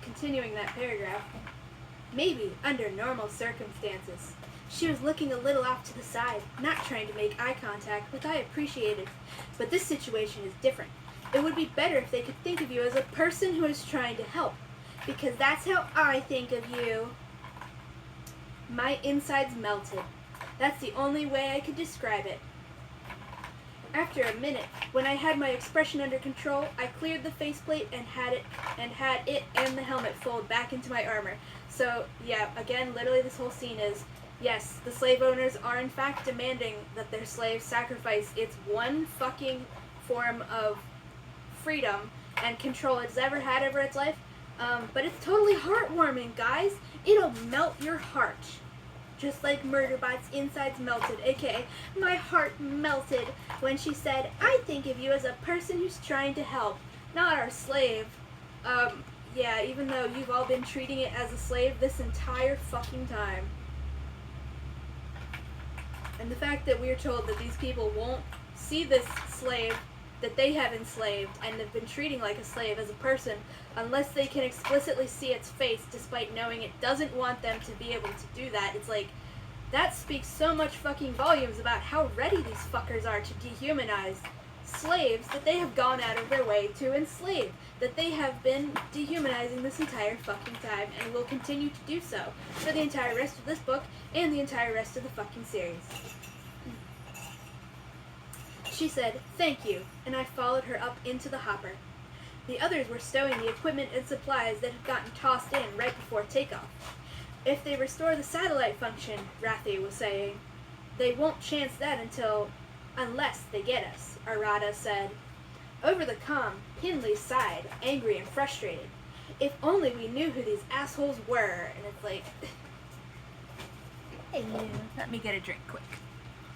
S1: Continuing that paragraph. Maybe, under normal circumstances. She was looking a little off to the side, not trying to make eye contact, which I appreciated. But this situation is different. It would be better if they could think of you as a person who is trying to help. Because that's how I think of you. My insides melted. That's the only way I could describe it. After a minute, when I had my expression under control, I cleared the faceplate and had it and the helmet fold back into my armor. So, yeah, again, literally this whole scene is, yes, the slave owners are in fact demanding that their slaves sacrifice its one fucking form of freedom and control it's ever had over its life. But it's totally heartwarming, guys. It'll melt your heart. Just like Murderbot's insides melted, aka my heart melted when she said, I think of you as a person who's trying to help, not our slave. Yeah, even though you've all been treating it as a slave this entire fucking time. And the fact that we're told that these people won't see this slave that they have enslaved and have been treating like a slave as a person unless they can explicitly see its face, despite knowing it doesn't want them to be able to do that. It's like, that speaks so much fucking volumes about how ready these fuckers are to dehumanize slaves that they have gone out of their way to enslave, that they have been dehumanizing this entire fucking time and will continue to do so for the entire rest of this book and the entire rest of the fucking series. She said, "Thank you," and I followed her up into the hopper. The others were stowing the equipment and supplies that had gotten tossed in right before takeoff. "If they restore the satellite function," Rathy was saying, "they won't chance that unless they get us," Arata said. Over the comm, Hindley sighed, angry and frustrated. "If only we knew who these assholes were," and it's like, hey, let me get a drink quick.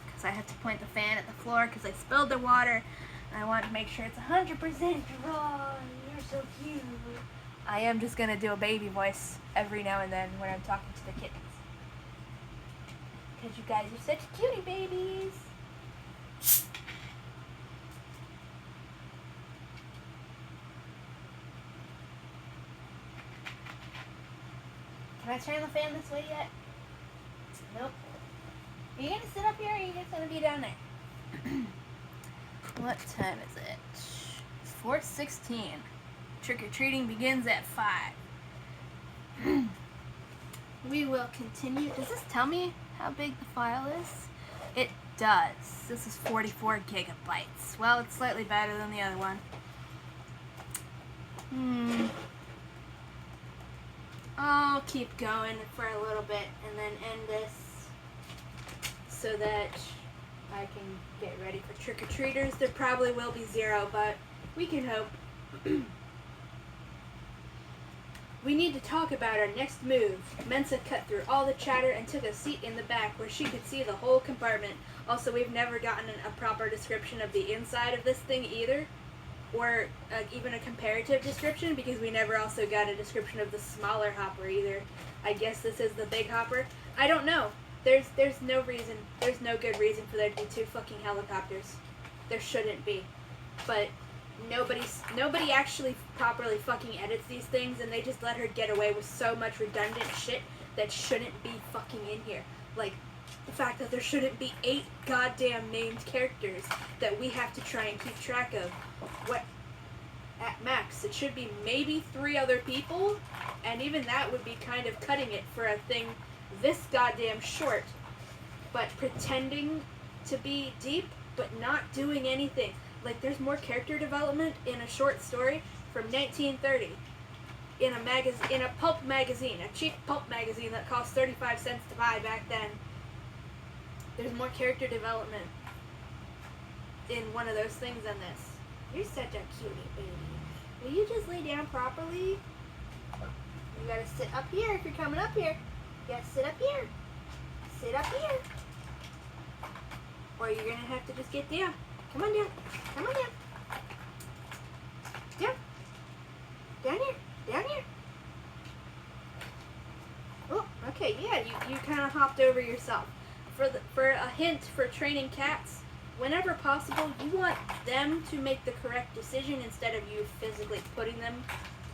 S1: Because I have to point the fan at the floor because I spilled the water, and I want to make sure it's 100% dry. You're so cute. I am just going to do a baby voice every now and then when I'm talking to the kittens. Because you guys are such cutie babies. Can I turn the fan this way yet? Nope. Are you going to sit up here or are you just going to be down there? What time is it? It's 4:16. Trick-or-treating begins at 5. We will continue. Does this tell me how big the file is? It does. This is 44 gigabytes. Well, it's slightly better than the other one. I'll keep going for a little bit and then end this so that I can get ready for trick-or-treaters. There probably will be 0, but we can hope. We need to talk about our next move. Mensa cut through all the chatter and took a seat in the back where she could see the whole compartment. Also, we've never gotten a proper description of the inside of this thing either, or even a comparative description, because we never also got a description of the smaller hopper either. I guess this is the big hopper. I don't know. There's no reason. There's no good reason for there to be 2 fucking helicopters. There shouldn't be. But nobody actually properly fucking edits these things, and they just let her get away with so much redundant shit that shouldn't be fucking in here. Like the fact that there shouldn't be 8 goddamn named characters that we have to try and keep track of. What at max it should be maybe 3 other people, and even that would be kind of cutting it for a thing this goddamn short, but pretending to be deep but not doing anything. Like, there's more character development in a short story from 1930 in a pulp magazine, a cheap pulp magazine that cost 35 cents to buy back then. There's more character development in one of those things than this. You're such a cutie baby. Will you just lay down properly? You gotta sit up here if you're coming up here. You gotta sit up here. Sit up here. Or you're gonna have to just get down. Come on down. Come on down. Down. Down here. Down here. Oh, okay, yeah, you kind of hopped over yourself. For a hint for training cats, whenever possible, you want them to make the correct decision instead of you physically putting them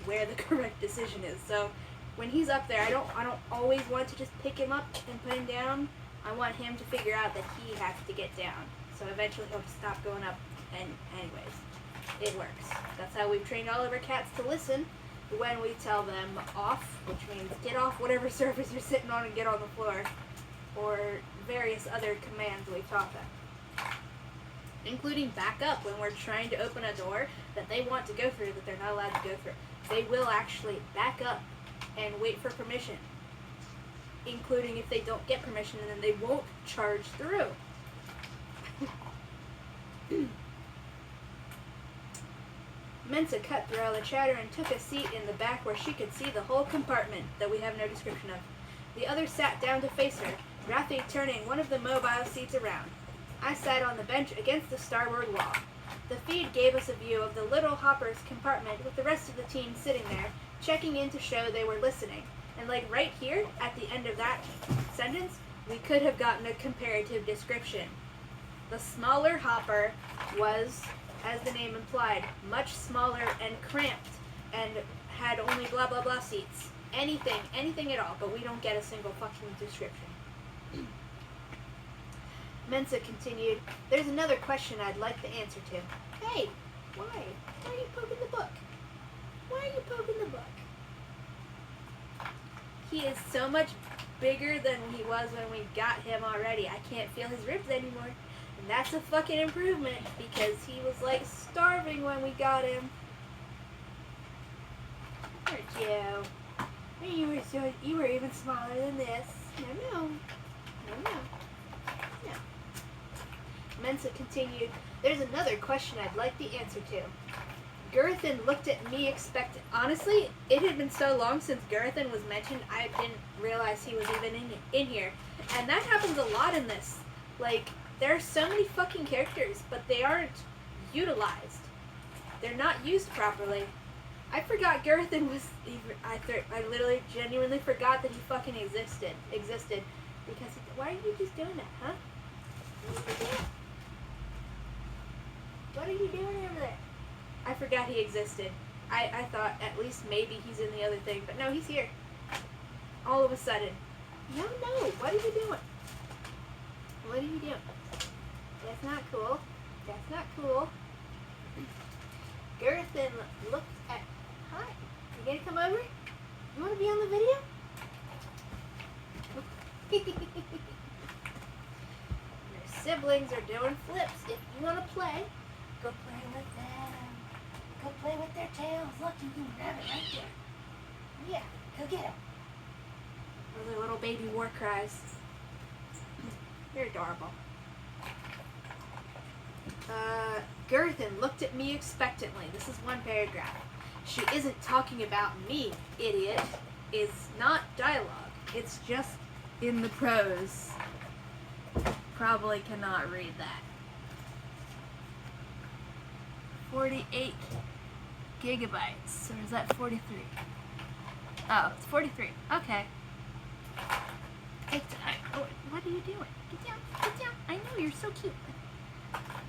S1: where the correct decision is. So when he's up there, I don't always want to just pick him up and put him down. I want him to figure out that he has to get down. So eventually he'll stop going up, and anyways, it works. That's how we've trained all of our cats to listen when we tell them off, which means get off whatever surface you're sitting on and get on the floor, or various other commands we've taught them. Including back up when we're trying to open a door that they want to go through that they're not allowed to go through. They will actually back up and wait for permission, including if they don't get permission, and then they won't charge through. Mensa cut through all the chatter and took a seat in the back where she could see the whole compartment that we have no description of. The others sat down to face her, Rathy turning one of the mobile seats around. I sat on the bench against the starboard wall. The feed gave us a view of the little hopper's compartment with the rest of the team sitting there, checking in to show they were listening. And like right here, at the end of that sentence, we could have gotten a comparative description. The smaller hopper was, as the name implied, much smaller and cramped, and had only blah blah blah seats. Anything at all, but we don't get a single fucking description. Mensa continued, "There's another question I'd like the answer to." Hey, why? Why are you poking the book? Why are you poking the book? He is so much bigger than he was when we got him already. I can't feel his ribs anymore. And that's a fucking improvement because he was like starving when we got him. Poor Joe. You were even smaller than this. No. Mensa continued, "There's another question I'd like the answer to." Girthan looked at me expectant. Honestly, it had been so long since Girthan was mentioned, I didn't realize he was even in here. And that happens a lot in this. Like, there are so many fucking characters, but they aren't utilized. They're not used properly. I forgot Girthan was... I literally genuinely forgot that he fucking existed. Because... Why are you just doing that, huh? What are you doing over there? I forgot he existed. I thought at least maybe he's in the other thing, but no, he's here. All of a sudden. No, what are you doing? What are you doing? That's not cool. That's not cool. Girthan looked at... Hi. You gonna come over? You wanna be on the video? Your siblings are doing flips. If you wanna play, go play with them. Go play with their tails. Look, you can grab it right there. Yeah, go get them. Those are little baby war cries. They're adorable. Girthan looked at me expectantly. This is one paragraph. She isn't talking about me, idiot. Is not dialogue. It's just in the prose. Probably cannot read that. 48 gigabytes. Or is that 43? Oh, it's 43. Okay. Take time. Oh, what are you doing? Get down. Get down. I know, you're so cute.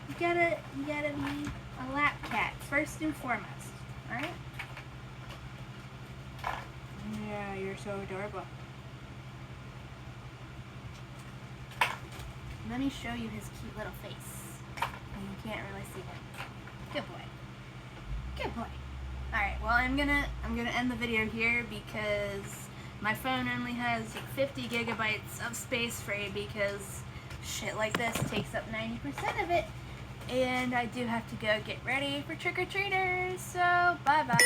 S1: You gotta be a lap cat, first and foremost. Alright? Yeah, you're so adorable. Let me show you his cute little face. You can't really see him. Good boy. Good boy. Alright, well I'm gonna end the video here because my phone only has 50 gigabytes of space free because shit like this takes up 90% of it. And I do have to go get ready for trick-or-treaters, so bye-bye.